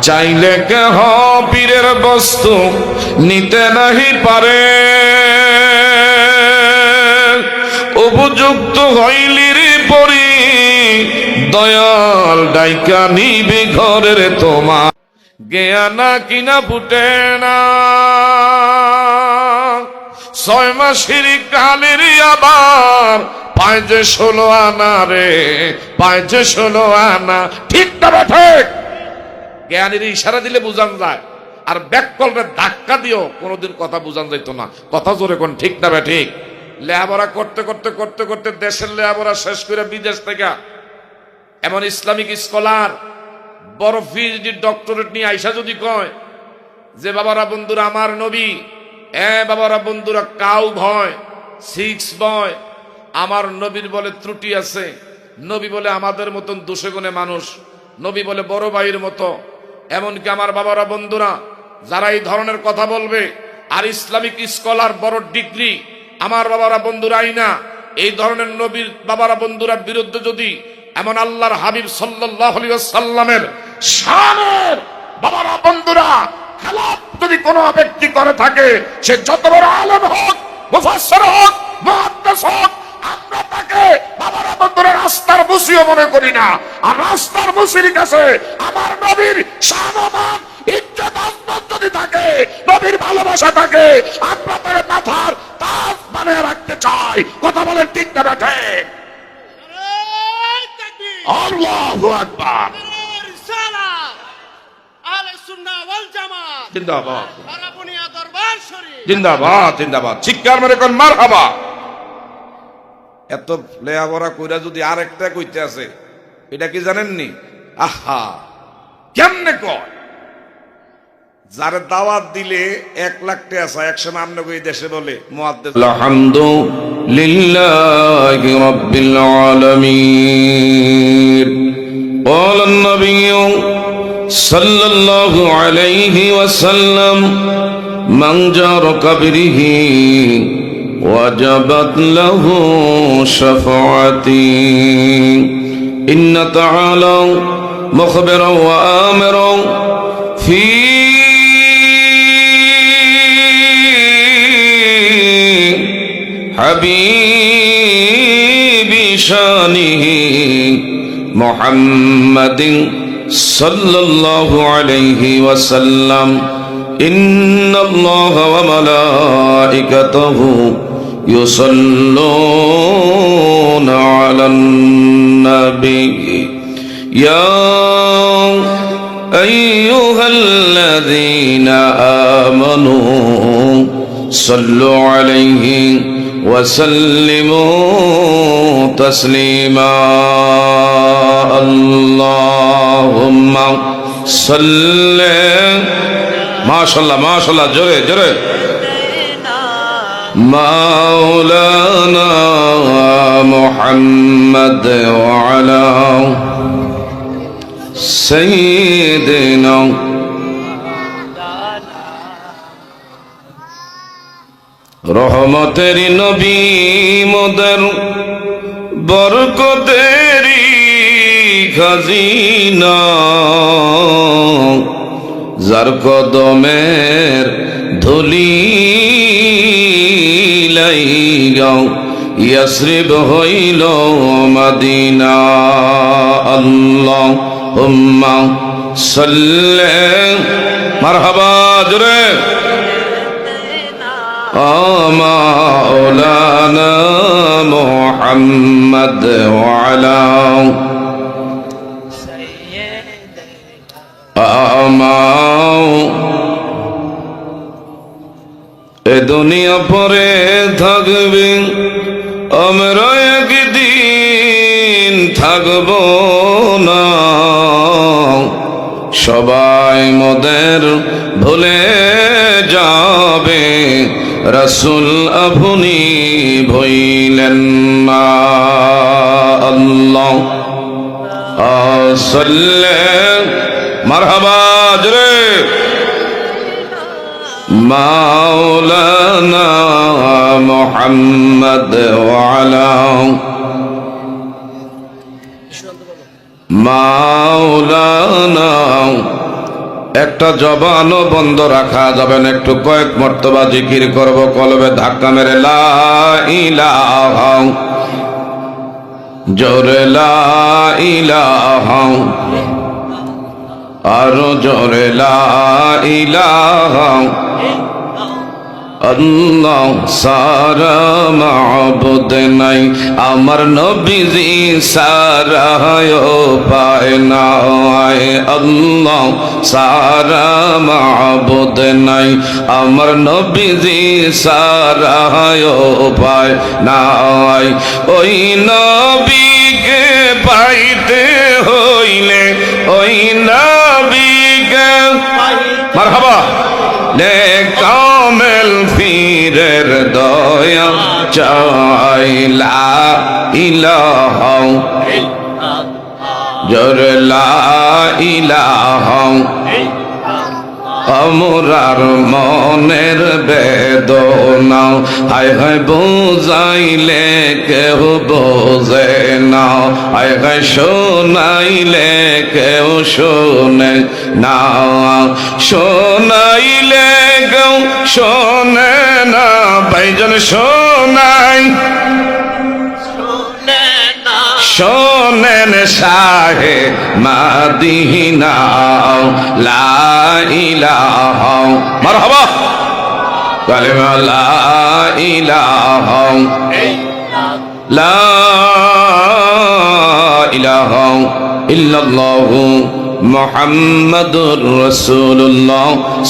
চাইলে কেহ পীরের বস্তু নিতে নাহি পারে, উপযুক্ত হইলির পরি দয়াল ডাইকা নিবি ঘরের তোমার, জ্ঞানা কিনা ফুটে না। 6 মাসের কালের আবার পায় যে 16 আনা রে, পায় যে 16 আনা। ঠিক না ঠিক? জ্ঞানের ইশারা দিলে বুঝান যায়, আর ব্যাক কলবে ধাক্কা দিও কোনোদিন কথা বুঝান যাইতো না। কথা জোরে কোন, ঠিক না ঠিক? লেখাপড়া করতে করতে করতে করতে দেশের লেখাপড়া শেষ করে বিদেশ থেকে এমন ইসলামিক স্কলার বড় পিএইচডি ডক্টরেট নিয়ে আইসা যদি কয় যে বাবারা বন্ধুরা আমার নবী, বাবারা বন্ধুরা কাউ ভয় 6 বয়, আমার নবীর বলে ত্রুটি আছে, নবী বলে আমাদের মতন দোষে গুণে মানুষ, নবী বলে বড় ভাইয়ের মতো, এমনকি আমার বাবারা বন্ধুরা যারা এই ধরনের কথা বলবে আর ইসলামিক স্কলার বড় ডিগ্রি আমার বাবারা বন্ধুরা আইনা এই ধরনের নবীর বাবারা বন্ধুরা বিরুদ্ধে যদি এমন আল্লাহর হাবিব সাল্লাল্লাহু আলাইহি ওয়াসাল্লামের শানের বাবারা বন্ধুরা খেলাফ যদি কোনো ব্যক্তি করে থাকে, সে যত বড় আলেম হোক, মুফাসসির হোক, মুহাদ্দিস হোক, আমরা তাকে বাবারা বন্ধুরা রাস্তার মুসিও মনে করি না। আর রাস্তার মুসির কাছে আমার নবীর সম্মান ইজ্জত আজমত যদি থাকে, নবীর ভালোবাসা থাকে, আমরা তার মাথার তাজ বানিয়ে রাখতে চাই। কথা বলেন ঠিক না ঠিক? আল্লাহু আকবার। জিন্দাবাদ জিন্দাবাদ জিন্দাবাদ, চিৎকার মেরে কোন মারহাবা। এত লেখাপড়া কইরা যদি আরেকটা কইতে আছে, এটা কি জানেননি? আহা, কেমনে কয়? যারে দাওয়াত দিলে 1 লাখ টাকা চায়, একসময় আমরা এই দেশে বলে মুহাদ্দিস আলহামদুলিল্লাহি রাব্বিল আলামিন। ক্বালা an-nabiyyu সাল্লাল্লাহু আলাইহি ওয়াসাল্লাম মান জারা কাবরিহি ওয়াজাবাত লাহু শাফাআতি। ইন্না তাআলা মুখবিরা ওয়া আমিরা ফি হাবিবি শানিহি মুহাম্মাদিন সাল্লাল্লাহু আলাইহি ওয়াসাল্লাম। ইন্নাল্লাহা ওয়া মালাইকাতাহু ইউসাল্লুনা আলান নবী ইয়া আইয়ুহাল্লাযীনা আমানু সাল্লু আলাইহি ওয়া সাল্লিমু তাসলিমা। আল্লাহুম্মা সাল্লি, মাশাআল্লাহ মাশাআল্লাহ, জোরে জোরে, মাওলানা মুহাম্মদ ওয়া আলা সাইয়্যিদিনা রহমতের নবী মোদের বরকতেরি খাজিনা, যার কদমের ধুলি লাইগাও ইয়াসরিব হইল মদিনা। আল্লাহুম্মা সাল্লি, মারহাবা, জোরে, মাওলানা মুহাম্মদ ওয়া আলা এ দুনিয়া পরে থাকবে, আমরা একদিন থাকব না। সবাই মোদের ভুলে যাবে, রাসূল আপনি ভইলেন না। আল্লাহ সাল্লি, মারহাবা, জোরে, মাওলানা মুহাম্মদ ওয়া আলা মাওলানা একটা জবানও বন্ধ রাখা যাবে না, একটু কয়েক মর্তবা জিকির করব, কলবে ধাক্কা মেরে লা ইলাহা, জোরে লা ইলাহা, আরো জোরে লা ইলাহা আল্লাহ সারা মাবুদ নাই, আমার নবীজি সারা পায় না। আল্লাহ সারা মাবুদ নাই, আমার নবীজি সারা পায় না। ওই নবীকে পাইতে হইলে, ওই নবীকে মারহাবা লে কামেল ফিরের দয়া চাই, লা ইলাহা জোরে লা ইলাহা, আমরার মনের বেদনা হায় হায় বুঝাইলে কেউ বোঝে না, হায় হায় শোনাইলে কেউ শোনে না, শোনাইলে কেউ শোনে না, ভাইজান শোনাই শোনেন শাহে মদিনা, লা ইলাহা মারহাবা কালিমা লা ইলাহা, লা ইলাহা ইল্লাল্লাহু মুহাম্মাদুর রাসূলুল্লাহ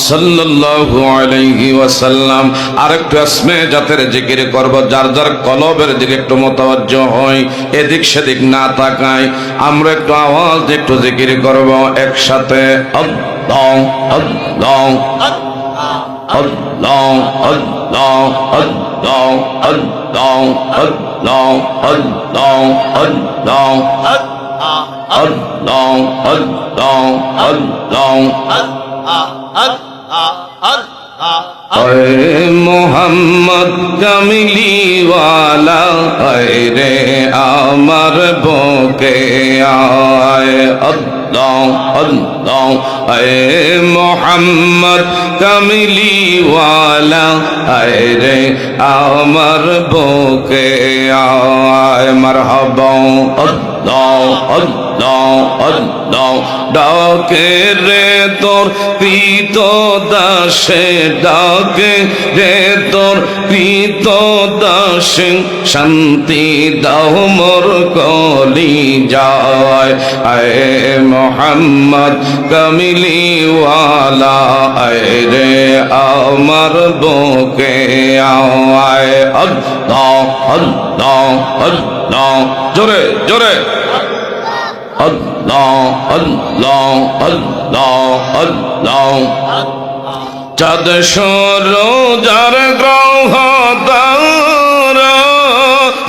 সাল্লাল্লাহু আলাইহি ওয়াসাল্লাম। আরেকটু আসমে জাতের জিকির করব, যার যার কলবের দিকে একটু মুতাওয়াজ্জো হয়, এদিক সেদিক না তাকায়, আমরা একটু আওয়াজ দিয়ে একটু জিকির করব একসাথে। আল্লাহ আল্লাহ আল্লাহ আল্লাহ আল্লাহ আল্লাহ আল্লাহ আল্লাহ আল্লাহ আল্লাহ আল্লাহ আল্লাহ মোহাম্মদ কামিলিওয়ালা রে আমার বুকে আয়, আল্লাহ আল্লাহ মোহাম্মদ কামিলিওয়ালা রে আমার বুকে আয়, মারহাবা আল্লাহ আল্লাহ আল্লাহ। ডাকে রে তোর কৃত দাসে, ডাকে রে তোর কৃত দাসে, শান্তি দাও মোর কলি যায়, আয় মোহাম্মদ কামিলিওয়ালা রে আমার বুকে আয়, আল্লাহ আল্লাহ আল্লাহ জোরে জোরে আল্লাহ আল্লাহ আল্লাহ আল্লাহ। চাঁদ সূরজের গ্রহ তারা,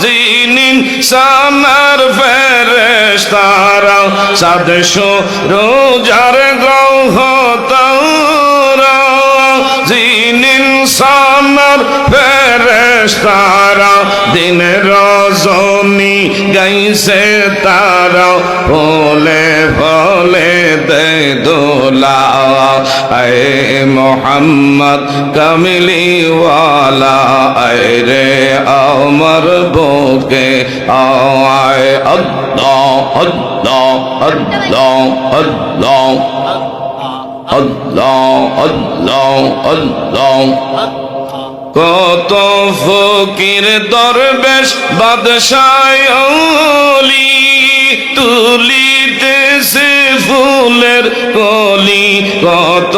জিনিন সানার ফেরেশতারা, চাঁদ সূরজের গ্রহ তারা, জিনিন সানার ফেরেশতারা, দিন রজনী গাইছে তারা, ফলে ফলে দে দোলা, আয় মোহাম্মদ কামিলিওয়ালা রে আমার বুকে আয়, আল্লাহ আল্লাহ আল্লাহ আল্লাহ আল্লাহ আল্লাহ আল্লাহ। কত ফকির দরবেশ বাদশাহ ওলি, তুলিতেছে ফুলের কলি, কত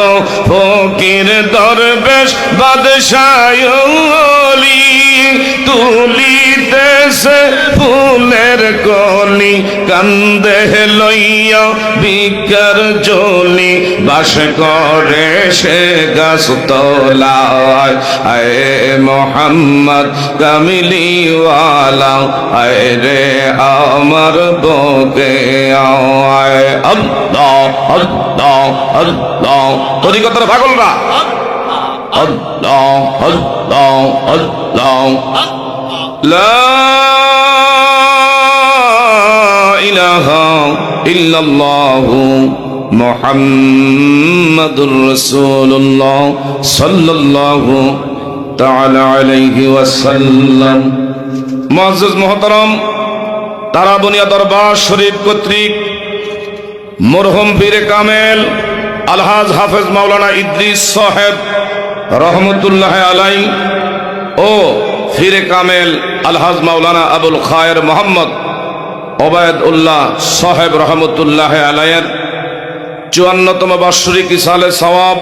ফকির দরবেশ বাদশাহ ওলি, তুলিতেছে ফুলের কলি, কান্দে লইয়া বিকার জলি, বাস করে সে গাছ তলায়, আয় মোহাম্মদ কামিলিওয়ালা রে আমার বুকে আয়, আল্লাহ আল্লাহ আল্লাহ। তরিকতের পাগলরা আল্লাহ আল্লাহ আল্লাহ, লা ইলাহা ইল্লাল্লাহু মুহাম্মাদুর রাসূলুল্লাহ সাল্লাল্লাহু তাআলা আলাইহি ওয়াসাল্লাম। মুআজ্জাজ মুহতারাম, তারাবুনিয়া দরবার শরীফ কর্তৃক মরহুম পীরে কামেল আলহাজ হাফেজ মাওলানা ইদ্রিস সাহেব রহমতুল্লাহ আলাই ও পীরে কামেল আলহাজ মাওলানা আবুল খায়ের মোহাম্মদ ওবায়দুল্লাহ সাহেব রহমতুল্লাহ আলাইয়ের 54তম বার্ষিক ইসালে সওয়াব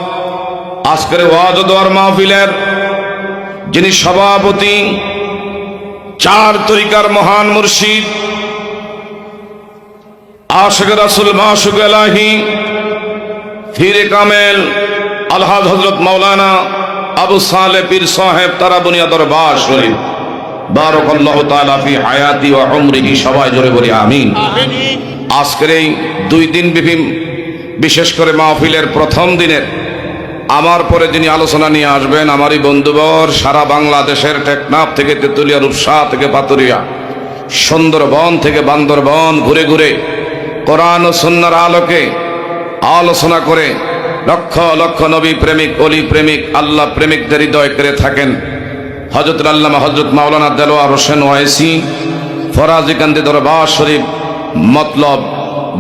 আজকের ওয়াজ ও দোয়ার মাহফিলের যিনি সভাপতি, চার তরিকার মহান মুর্শিদ আশিক রাসূল মাশুক এলাহি পীরে কামেল আলহাজ হযরত মাওলানা আবু সালেহ পীর সাহেব তারাবুনিয়া দরবার শরীফ বারাকাল্লাহু তাআলা ফি হায়াতি ওয়া উমরিহি, সবাই জোরে বলি আমিন। আজকের এই 2 দিন বিশেষ করে মাহফিলের প্রথম দিনের আমার পরে যিনি আলোচনা নিয়ে আসবেন, আমারই বন্ধুবর, সারা বাংলাদেশের টেকনাফ থেকে তেতুলিয়া, রূপসা থেকে পাতুরিয়া, সুন্দরবন থেকে বান্দরবন ঘুরে ঘুরে কোরআন ও সুন্নাহর আলোকে আলোচনা করে লক্ষ লক্ষ নবী প্রেমিক, অলি প্রেমিক, আল্লাহ প্রেমিকদের হৃদয় করে থাকেন হযরত আল্লামা হযরত মাওলানা দেলোয়ার হোসেন ওয়াইসি ফরাজি কান্দি দরবার শরীফ মতলব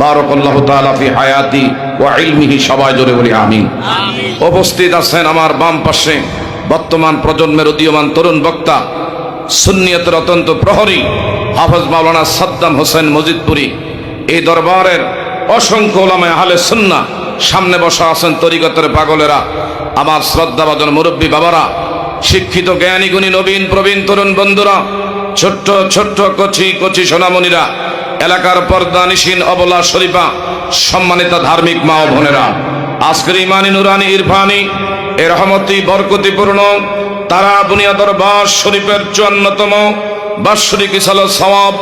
বারাকাল্লাহু তাআলা ফি হায়াতি ওয়া ইলমিহি, সবাই জোরে বলি আমিন। উপস্থিত আছেন আমার বাম পাশে বর্তমান প্রজন্মের উদীয়মান তরুণ বক্তা, সুন্নিয়তের অত্যন্ত প্রহরী হাফেজ মাওলানা সাদ্দাম হোসেন মজিদপুরি। এই দরবারের অসংখ্য উলামায়ে আহলে সুন্নাহ, সামনে বসা আছেন তরিকতের পাগলেরা, আমার শ্রদ্ধাভাজন মুরব্বী বাবারা, শিক্ষিত জ্ঞানী গুণী নবীন প্রবীণ তরুণ বন্ধুরা, ছোট্ট ছোট্ট কচি কচি সোনামণিরা, এলাকার পর্দানিসীন অবলা শরীফা, সম্মানিত ধার্মিক মা ও বোনেরা, আজকের ইমানি নুরানি ইরফানি এ রহমতি বরকতিপূর্ণ তারাবুনিয়া দরবার শরীফের 54তম বার্ষিক ইসালে সওয়াব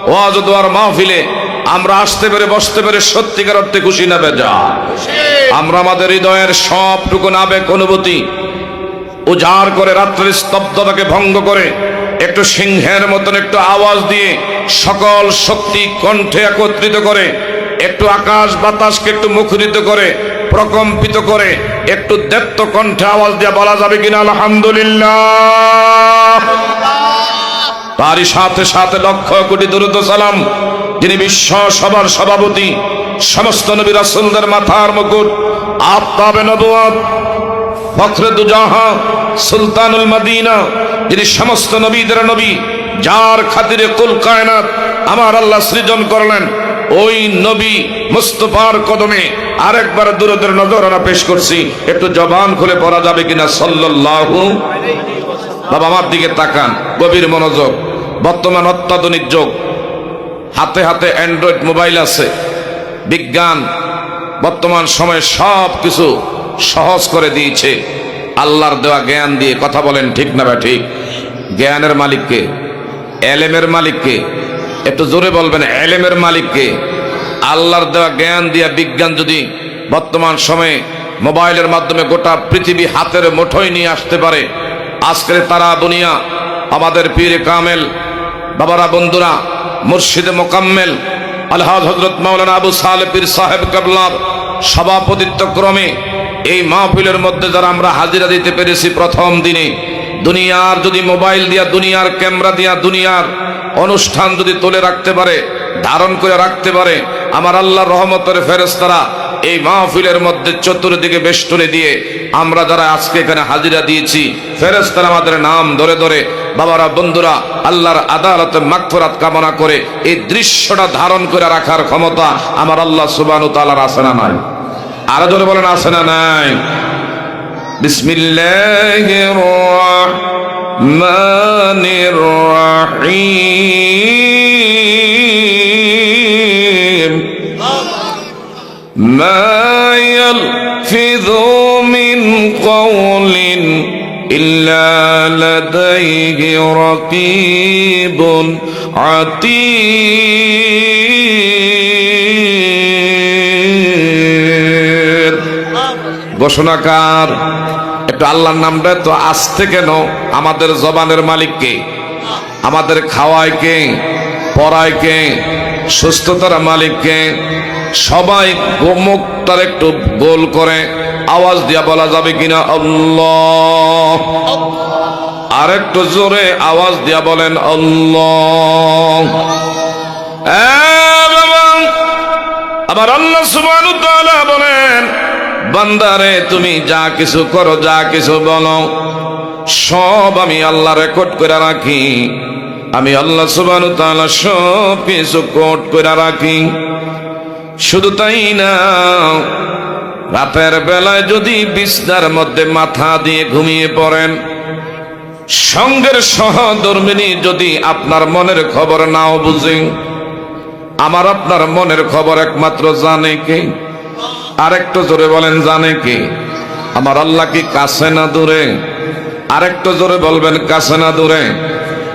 ওয়াজ ও দোয়ার মাহফিলে আমরা আসতে পেরে বসতে পেরে সত্যিকার অর্থে খুশি না বেজা? আমরা আমাদের হৃদয়ের সবটুকু আবেগ অনুভূতি উজাড় করে, রাত্রির স্তব্ধতাকে ভঙ্গ করে, একটু সিংহের মতন একটু আওয়াজ দিয়ে সকল শক্তি কণ্ঠে একত্রিত করে, একটু আকাশ বাতাসকে একটু মুখরিত করে, প্রকম্পিত করে, একটু দেপ্ত কণ্ঠে আওয়াজ দিয়ে বলা যাবে কিনা আলহামদুলিল্লাহ? তারই সাথে সাথে লক্ষ কোটি দরুদ ও সালাম যিনি বিশ্ব সভার সভাপতি, সমস্ত নবী রাসূলদের মাথার মুকুট, আফতাবে নবুয়ত, ফখরে দুজাহা, সুলতানুল মদিনা, যিনি সমস্ত নবীদের নবী, যার খাতিরে কুল কায়নাত আমার আল্লাহ সৃজন করলেন, ওই নবী মুস্তাফার কদমে আরেকবার দুরূদের নজরানা পেশ করছি। একটু জবান খুলে পড়া যাবে কিনা সাল্লাল্লাহু? বাবা আমার দিকে তাকান, গভীর মনোযোগ। বর্তমান অত্যাধুনিক যুগ, হাতে হাতে অ্যান্ড্রয়েড মোবাইল আছে, বিজ্ঞান বর্তমান সময়ে সব কিছু সহজ করে দিয়েছে আল্লাহর দেওয়া জ্ঞান দিয়ে। কথা বলেন ঠিক না ভাই? ঠিক। জ্ঞানের মালিককে, এলেমের মালিককে, একটু জোরে বলবেন, এলেমের মালিককে। আল্লাহর দেওয়া জ্ঞান দিয়া বিজ্ঞান যদি বর্তমান সময়ে মোবাইলের মাধ্যমে গোটা পৃথিবী হাতের মুঠোয় নিয়ে আসতে পারে, আজকের তারাবুনিয়া আমাদের পীরে কামেল বাবারা, বন্ধুরা, মুর্শিদে মোকাম্মেল আলহাজ হযরত মাওলানা আবু সালেহ পীর সাহেব কেবলার সভাপতিত্ব ক্রমে এই মাহফিলের মধ্যে যারা আমরা হাজিরা দিতে পেরেছি প্রথম দিনে, দুনিয়ার যদি মোবাইল দিয়া, দুনিয়ার ক্যামেরা দিয়া, দুনিয়ার অনুষ্ঠান যদি তুলে রাখতে পারে, ধারণ করে রাখতে পারে, আমার আল্লাহর রহমতের ফেরেশতারা এই মাহফিলের মধ্যে চতুর্দিকে বেষ্টনী দিয়ে আমরা যারা আজকে এখানে হাজিরা দিয়েছি, ফেরেশতারা আমাদের নাম ধরে ধরে বাবারা, বন্ধুরা, আল্লাহর আদালতে মাগফিরাত কামনা করে এই দৃশ্যটা ধারণ করে রাখার ক্ষমতা আমার আল্লাহ সুবহানাহু ওয়া তাআলার আছে না নাই? আরো জোরে বলেন, আছে না নাই? বিসমিল্লাহির রাহমানির রাহিম। মা ইয়ালফিযু মিন কওলিন ইল্লা লাদাইহি রাকীবুন আতীদ। ঘোষণাকার একটু আল্লাহর নামটা তো আসতে কেন? আমাদের জবানের মালিক কে? আমাদের খাওয়ায় কে? পড়ায় কে? সুস্থতার মালিককে। সবাই মুখটার একটু গোল করে আওয়াজ দিয়া বলা যাবে কিনা আল্লাহ? আর একটু জোরে আওয়াজ দিয়া বলেন আল্লাহ। আবার আল্লাহ সুবহানাহু ওয়া তাআলা বলেন, বান্দারে তুমি যা কিছু করো, যা কিছু বলো, সব আমি আল্লাহ রেকর্ড করে রাখি। আমি আল্লাহ সুবহানাহু ওয়া তাআলা সব কিছু কোড করে রাখি। শুধু তাই না, রাতের বেলায় যদি বিছনার মধ্যে মাথা দিয়ে ঘুমিয়ে পড়েন, সঙ্গের সহধর্মিণী যদি আপনার মনের খবর নাও বুঝে, আমার আপনার মনের খবর একমাত্র জানে কে? আরেকটু জোরে বলেন, জানে কে? আমার আল্লাহ কি কাছে না দূরে? আরেকটু জোরে বলবেন, কাছে না দূরে?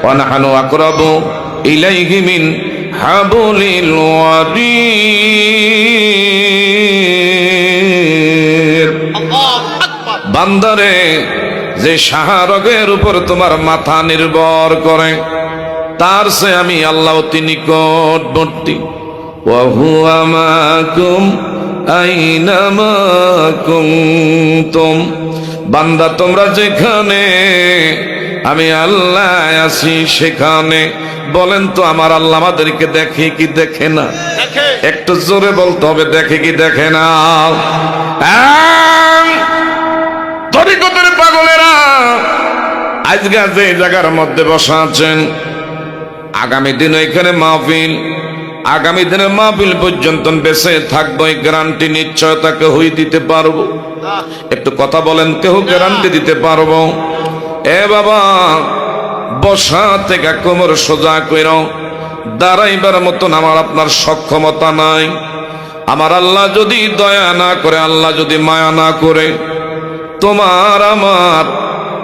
ওয়ানাহানু আকরাবু ইলাইহি মিন হাবলিল ওয়ারির। বান্দারে, যে শাহরগের উপর তোমার মাথা নির্ভর করে, তার সে আমি আল্লাহ অতি নিকটবর্তী। ওয়া হুয়া মাকুম আইনামা কুনতুম। বান্দা, তোমরা যেখানে, আমি আল্লাহ আছি সেখানে। বলেন তো, আমার আল্লাহ আমাদেরকে দেখে কি দেখে না? একটু জোরে বলতে হবে, দেখে কি দেখে না? তরিকতের পাগলেরা আজকে যে জায়গার মধ্যে বসা আছেন, আগামী দিন এখানে মাহফিল, আগামী দিনের মাহফিল পর্যন্ত বেঁচে থাকবো, এই গ্যারান্টি নিশ্চয়তা কেউ দিতে পারবো? একটু কথা বলেন, কেউ গ্যারান্টি দিতে পারবো? এ বাবা, বসা থেকে কোমর সোজা কইর, দাঁড়াইবার মতন আমার আপনার সক্ষমতা নাই। আমার আল্লাহ যদি দয়া না করে, আল্লাহ যদি মায়া না করে, তোমার আমার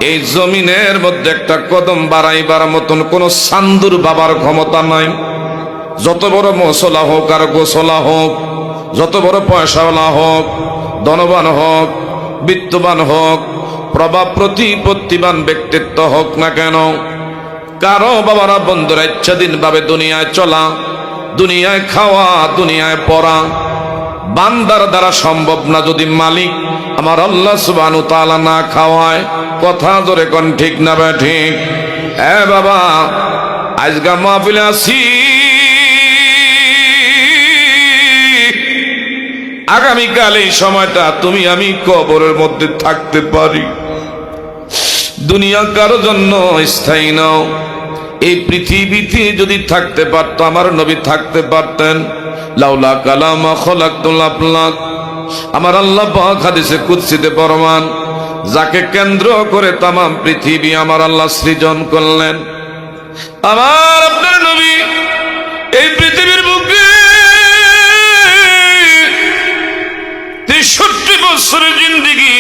এই জমিনের মধ্যে একটা কদম বাড়াইবার মতন কোন সান্দুর বাবার ক্ষমতা নাই। যত বড় মশলা হোক আর গোসলা হোক, যত বড় পয়সাওয়ালা হোক, ধনবান হোক, বিত্তবান হোক, প্রভাব প্রতিপত্তিবান ব্যক্তিত্ব হোক না কেন, কারো বাবারা বন্ধুরা ইচ্ছাধীন ভাবে দুনিয়ায় চলা, দুনিয়ায় খাওয়া, দুনিয়ায় পড়া বান্দার দ্বারা সম্ভব না, যদি মালিক আমার আল্লাহ সুবহানাহু ওয়া তাআলা না খাওয়ায়। কথা জোরে কোন, ঠিক না বে ঠিক? এ বাবা, আজকে মাহফিলে আছি, আগামীকাল এই সময়টা তুমি আমি কবরের মধ্যে থাকতে পারি। দুনিয়া কারো জন্য স্থায়ী নাও। এই পৃথিবীতে যদি থাকতে পারতো, আমার নবী থাকতে পারতেন। লাউলা কালামা খলাকতুল আফলাক। আমার আল্লাহ পাক হাদিসে কুদসিতে ফরমান, যাকে কেন্দ্র করে তামাম পৃথিবী আমার আল্লাহ সৃজন করলেন। আমার আপনার নবী এই পৃথিবীর বুকে 63 বছরের জিন্দেগি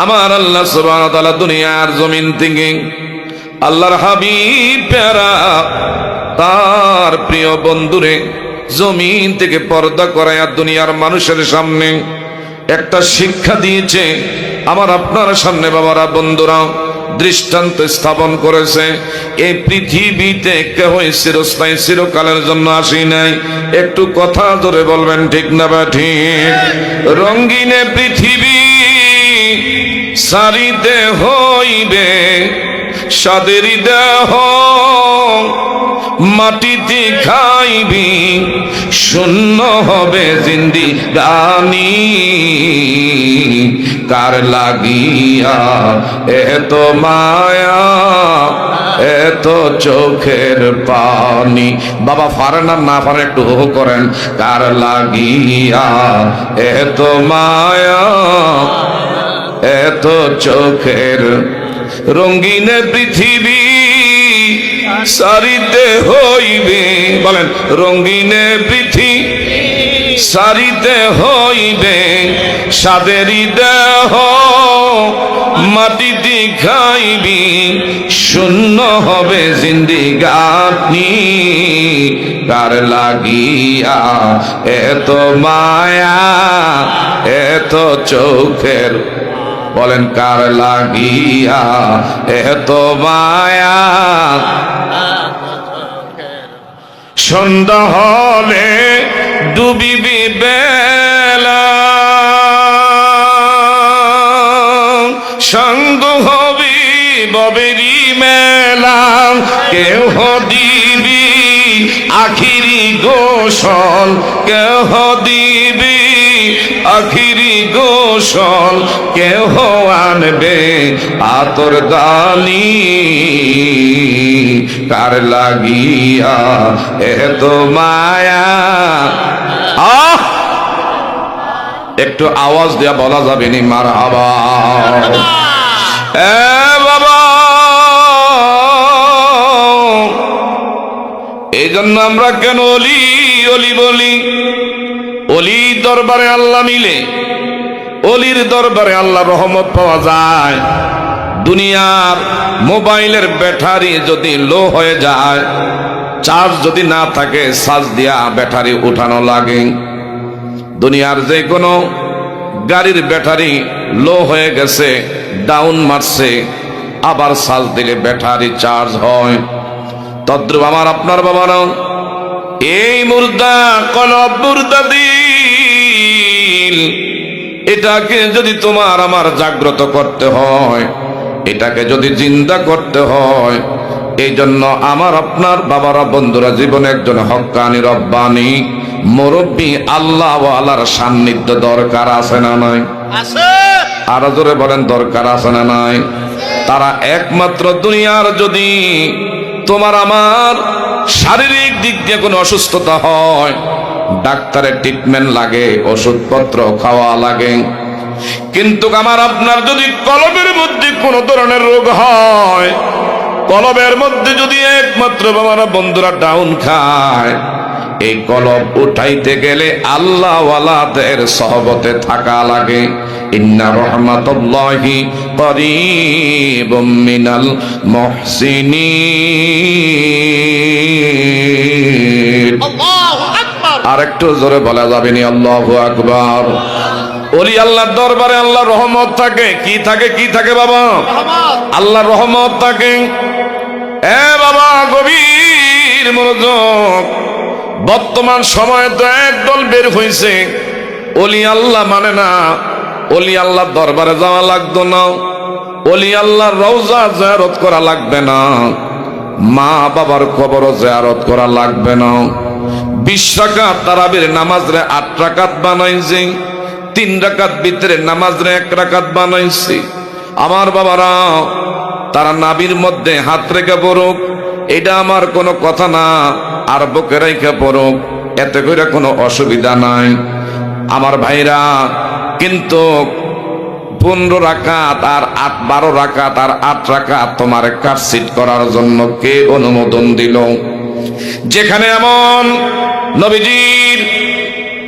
আমার আল্লাহ সুবহানাহু ওয়া তাআলা দুনিয়ার জমিন থেকে আল্লাহর হাবিব প্যারা তার প্রিয় বন্ধুরে জমিন থেকে পর্দা করায়া দুনিয়ার মানুষের সামনে একটা শিক্ষা দিয়েছে। আমার আপনার সামনে বাবারা, বন্ধুরা, দৃষ্টান্ত স্থাপন করেছে। এই পৃথিবীতে কেউ চিরস্থায়ী চিরকালের জন্য আসি নাই। একটু কথা ধরে বলবেন, ঠিক না বা ঠিক? রঙ্গিনে পৃথিবী সারিতে হইবে সাদেরি দেহ, মাটিতে খাইবি শূন্য হবে জিন্দিগানি। কার লাগিয়া এত মায়া, এত চোখের পানি? বাবা পারেন আর না পারেন একটু হো করেন। কার লাগিয়া এত মায়া, এত চোখের? রঙ্গিনে পৃথিবী সারিতে হইবে, বলেন, রঙ্গিনে পৃথিবী সারিতে হইবে সাদেরি দেহ, মাটিতে খাইবি শূন্য হবে জিন্দিগানি। কার লাগিয়া এত মায়া, এত চোখের? বলেন, কার লাগিয়া এত মায়া? সন্ধ্যা হলে ডুবিবি বেলা, সঙ্গ হবি ববেরি মেলা, কেহ দিবি আখিরি গোসল, কেহ দিবি আখিরি গোসল, কেহ আনবে আতর দানি, কার লাগিয়া এত মায়া। একটু আওয়াজ দেয়া বলা যাবে নি মারহাবা? এ বাবা, এই জন্য আমরা কেন অলি অলি বলি? অলি দরবারে আল্লাহ মিলে, অলির দরবারে আল্লাহ রহমত পাওয়া যায়। দুনিয়ার মোবাইলের ব্যাটারি যদি লো হয়ে যায়, চার্জ যদি না থাকে, চার্জ দিয়া ব্যাটারি উঠানো লাগে। দুনিয়ার যে কোনো গাড়ির ব্যাটারি লো হয়ে গেছে, ডাউন মারছে, আবার চার্জ দিলে ব্যাটারি চার্জ হয়। তদ্রুপ আমার আপনার বাবারা এই মুর্দা কলব, মুর্দা দিল, এটাকে যদি তোমার আমার জাগ্রত করতে হয়, এটাকে যদি জিন্দা করতে হয়, এই জন্য আমার আপনার বাবারা বন্ধুরা জীবনে একজন হক্কানি রব্বানি মুরব্বী আল্লাহ ওয়ালার সান্নিধ্য দরকার আছে না নাই? আরো জোরে বলেন, দরকার আছে না নাই? তারা একমাত্র দুনিয়ার যদি তোমার আমার শারীরিক দিক দিয়ে কোনো অসুস্থতা হয়, ডাক্তারের ট্রিটমেন্ট লাগে, ওষুধপত্র খাওয়া লাগে, কিন্তু আমার আপনার যদি কলবের মধ্যে কোনো ধরনের রোগ হয়, কলবের মধ্যে যদি একমাত্র বাবারা বন্ধুরা ডাউন খায়, এই কলব উঠাইতে গেলে আল্লাহ ওয়ালাদের সহবতে থাকা লাগে। ইন্না রহমাতুল্লাহি করিবুম মিনাল মুহসিনিন। আল্লাহু আকবার। আরেকটু জোরে বলা যাবে নি? আল্লাহু আকবার। ওলি আল্লাহর দরবারে আল্লাহর রহমত থাকে। কি থাকে? কি থাকে বাবা? রহমত। আল্লাহর রহমত থাকে। এ বাবা, গভীর মনোযোগ। বর্তমান সময়ে তো একদল বের হয়েছে, ওলি আল্লাহ মানে না, ওলি আল্লাহর দরবারে যাওয়া লাগতো না, ওলি আল্লাহর রওজা জিয়ারত করা লাগবে না, মা বাবার কবরও জিয়ারত করা লাগবে না। 20 রাকাত তারাবির নামাজ রে 8 রাকাত বানাইছে, 3 রাকাত ভিতরে নামাজ রে 1 রাকাত বানাইছে। আমার বাবারা, তারা নাবির মধ্যে হাত রেখে পড়ুক, এটা আমার কোনো কথা না, আর বুকে রেখে পড়ুক, এতে করে কোনো অসুবিধা নাই আমার ভাইরা। কিন্তু 15 রাকাত আর 12 রাকাত আর 8 রাকাত তোমার কাটছিট করার জন্য কে অনুমোদন দিল? যেখানে এমন নবীজির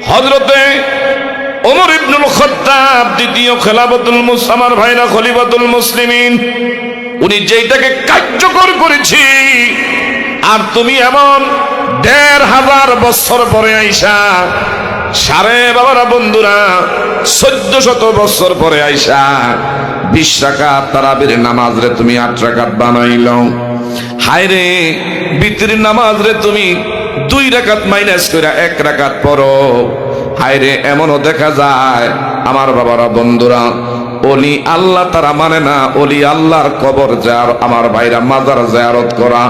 হযরতে ওমর ইবনুল খাত্তাব দ্বিতীয় খেলাফতুল মুসলিম, আমার ভাইরা খলিফাতুল মুসলিমিন, উনি যেটাকে কার্যকর করেছি, আর তুমি এমন 1500 বছর পরে আইসা, সাড়ে বাবারা বন্ধুরা 1400 বছর পরে আইসা 20 রাকাত তারাবির নামাজ রে তুমি 8 রাকাত বানাইল। হায় রে, বিতরের নামাজ রে তুমি 2 রাকাত মাইনাস করে 1 রাকাত পড়ো। হায় রে, এমনও দেখা যায় আমার বাবারা বন্ধুরা, ওলি আল্লাহ তারা মানে না, ওলি আল্লাহর কবর জিয়ারত, আমার ভাইরা মাজার জিয়ারত করা,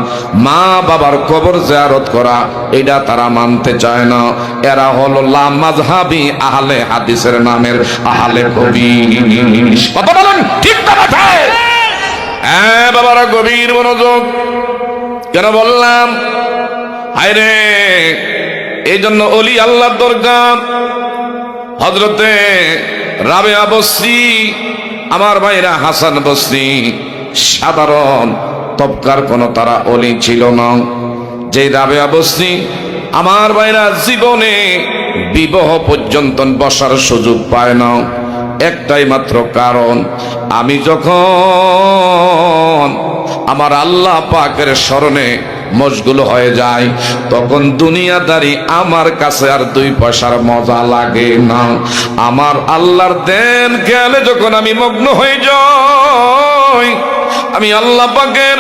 মা বাবার কবর জিয়ারত করা, এটা তারা মানতে চায় না। এরা হলো লা মাযহাবি আহলে হাদিসের নামের আহলে কবির। কথা বলেন ঠিক না বেঠিক? হ্যাঁ বাবারা, গভীর মনোযোগ। কেন বললাম? হায় রে, এই জন্য ওলি আল্লাহর দরকার। হযরতে রাবেয়া বসরি, আমার ভাইরা হাসান বসরি, সাধারণ তবকার কোন তারা ওলি ছিল না। যে রাবেয়া বসরি আমার ভাইরা জীবনে বিবাহ পর্যন্ত বসার সুযোগ পায় না, একটাই মাত্র কারণ, আমি যখন আমার আল্লাহ পাকের স্মরণে মশগুল হয়ে যায়, তখন দুনিয়াদারি আমার কাছে আর 2 পয়সার মজা লাগে না। আমার আল্লাহর দেন খেয়ালে যখন আমি মগ্ন হয়ে যাই, আমি আল্লাহ পাকের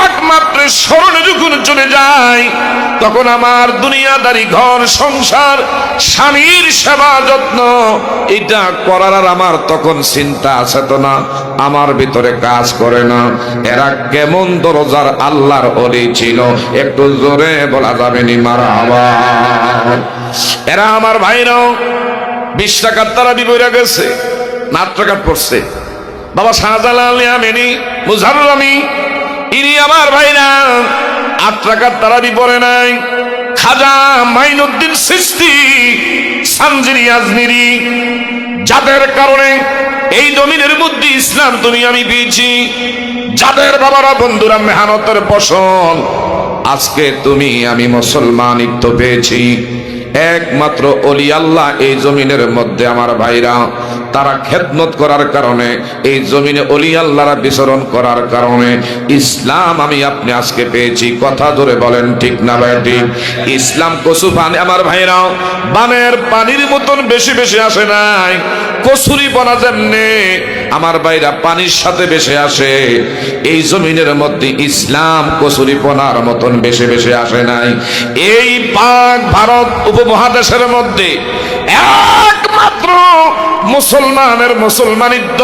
একমাত্র স্মরণে যখন চলে যাই, তখন আমার দুনিয়াদারি ঘর সংসার, স্বামীর সেবা যত্ন এটা করার আর আমার তখন চিন্তা চেতনা আমার ভিতরে কাজ করে না। এরা কেমন দরজার আল্লাহর ওলি ছিল, একটু জোরে বলা যাবে নি মারহাবা। এরা আমার ভাইরাও 20 টাকার তারাবি বইরা গেছে, 8 টাকা পড়ছে। বাবা শাহজালাল ইয়ামেনি মুজাররমি ইনি আমার ভাইরা 8 টাকার তারাবি পড়ে নাই। খাজা মাইনুদ্দিন চিশতি সানজিরি আজমিরি, যাদের কারণে এই জমিনের মধ্যে ইসলাম তুমি আমি পেয়েছি, যাদের বাবারা বন্ধুরা মেহনতের ফসল আজকে তুমি আমি মুসলমানিত্ব পেয়েছি, একমাত্র ওলি আল্লাহ এই জমিনের মধ্যে আমার ভাইরা তারা খেদমত করার কারণে, এই জমিনে ওলি আল্লাহরা বিচরণ করার কারণে ইসলাম আমি আপনি আজকে পেয়েছি। কথা ধরে বলেন ঠিক না বেটি? ইসলাম কচু পানি আমার ভাইরা বানের পানির মতন বেশি বেশি আসে নাই, কচুরি বনা যেমনে আমার ভাইরা পানির সাথে বেশি আসে, এই জমিনের মধ্যে ইসলাম কচুরি পনার মতন বেশি বেশি আসে নাই। এই পাক ভারত উপমহাদেশের মধ্যে একমাত্র মুসলমানের মুসলমানিত্ব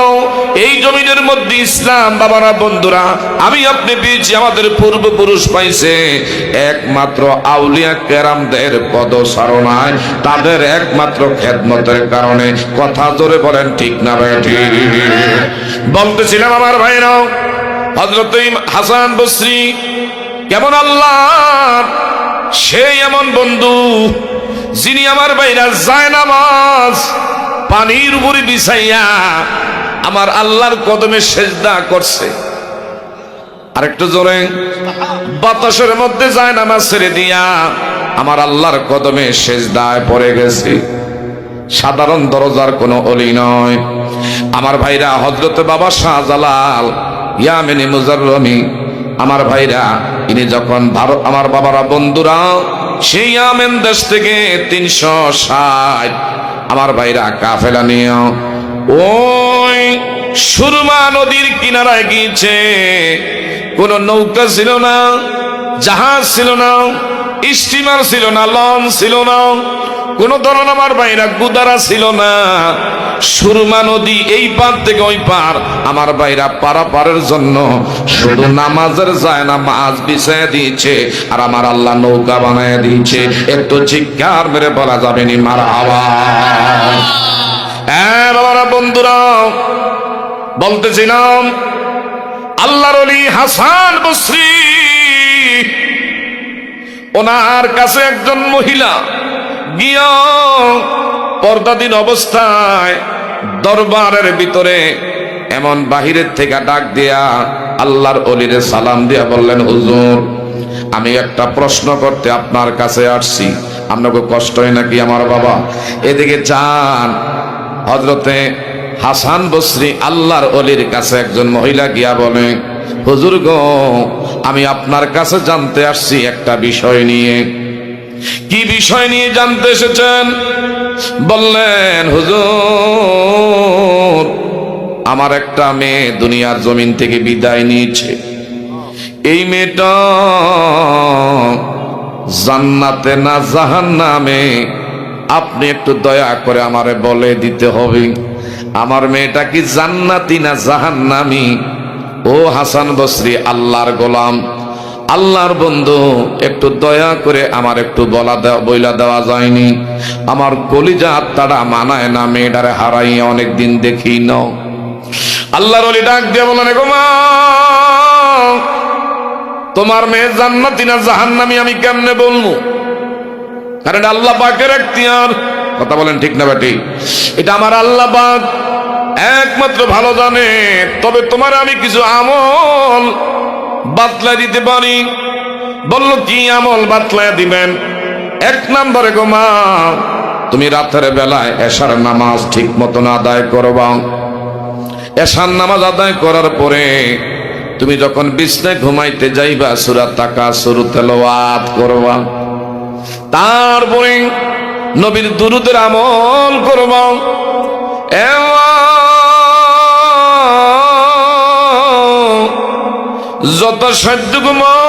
এই জমিনের মধ্যে ইসলাম বাবারা বন্ধুরা আমি আপনি পেয়েছি, আমাদের পূর্বপুরুষ পাইছে একমাত্র আউলিয়া কেরামদের পদচারণায়, তাদের একমাত্র খেদমতের কারণে। কথা জোরে বলেন ঠিক না বেঠি? বলতেছিলাম আমার ভাইরা হযরত হাসান বসরি কেমন আল্লাহ, সেই এমন বন্ধু যিনি আমার ভাইরা যায় নামাজ পানির উপরে বিছাইয়া আমার আল্লাহর কদমে সেজদা করছে। আরেকটু জোরে, বাতাসের মধ্যে যায় নামাজ ছেড়ে দিয়া আমার আল্লাহর কদমে সেজদায় পড়ে গেছে। সাধারণ দরজার কোনো অলি নয় আমার ভাইরা। হযরত বাবা শাহজালাল ইয়ামেনি মুজাররমি আমার ভাইরা ইনি যখন ভারত আমার বাবারা বন্ধুরা সেই ইয়ামেন দেশ থেকে 360 আমার ভাইরা কাফেলা নিয়ে ওই সুরমা নদীর কিনারায় গিয়েছে। কোন নৌকা ছিল না, জাহাজ ছিল না, স্টিমার ছিল না, লঞ্চ ছিল না, কোন ধরনের আমার ভাইরা গুদারা ছিল না। সুরমা নদী এই পার থেকে ওই পার আমার ভাইরা পারাপারের জন্য শুধু নামাজের যায় না মাছ বিছায় দিয়েছে, আর আমার আল্লাহ নৌকা বানায় দিয়েছে। একটু চিৎকার মেরে বলা যাবে নি মারহাবা? হ্যাঁ বাবারা বন্ধুরা বলতেছিলাম আল্লাহর ওলি হাসান বসরি, ওনার কাছে একজন মহিলা গিয়া পর্দাদিন অবস্থায় দরবারের ভিতরে এমন বাহিরের থেকে ডাক দিয়া আল্লাহর ওলিরে সালাম দিয়া বললেন, হুজুর আমি একটা প্রশ্ন করতে আপনার কাছে আসছি, আপনাকে কষ্ট হয় নাকি আমার বাবা? এদিকে যান। হযরতে হাসান বসরি আল্লাহর ওলির কাছে একজন মহিলা গিয়া বলে, হুজুর গো আমি আপনার কাছে জানতে আসছি একটা বিষয় নিয়ে। কি বিষয় নিয়ে জানতে এসেছেন? বললেন, হুজুর আমার একটা মেয়ে দুনিয়ার জমিন থেকে বিদায় নিয়েছে, এই মেয়েটা জান্নাতে না জাহান্নামে, আপনি একটু দয়া করে আমারে বলে দিতে হবে আমার মেয়েটা কি জান্নাতি না জাহান্নামী। ও হাসান বসরি আল্লাহর গোলাম, আল্লাহর বন্ধু, একটু দয়া করে আমার একটু বইলা দেওয়া যায়নি? আমার কলিজা আত্মাটা মানায় না, মেয়েটারে হারাইয়া অনেকদিন দেখি ন। আল্লাহর ওলি ডাক দিয়ে বলেন, গো মা তোমার মেয়ে জান্নাতি না জাহান্নামী আমি কেমনে বলবো? কারণ আল্লাহ পাকের এখতিয়ার। কথা বলেন ঠিক না বেটি? এটা আমার আল্লাহ পাক একমাত্র ভালো জানে। তবে তোমার আমি কিছু আমল বাতলাই দিতে পারি। বলল, কি আমল বাতলাই দিবেন? 1 নম্বরে গো মা তুমি রাতের বেলায় এশার নামাজ ঠিক মতন আদায় করবা। এশার নামাজ আদায় করার পরে তুমি যখন বিছনায় ঘুমাইতে যাইবা সূরা তাকাসুর তেলাওয়াত করবা। তারপরে নবীর দুরূদের আমল করবা। যত সাধ্য ঘুমাও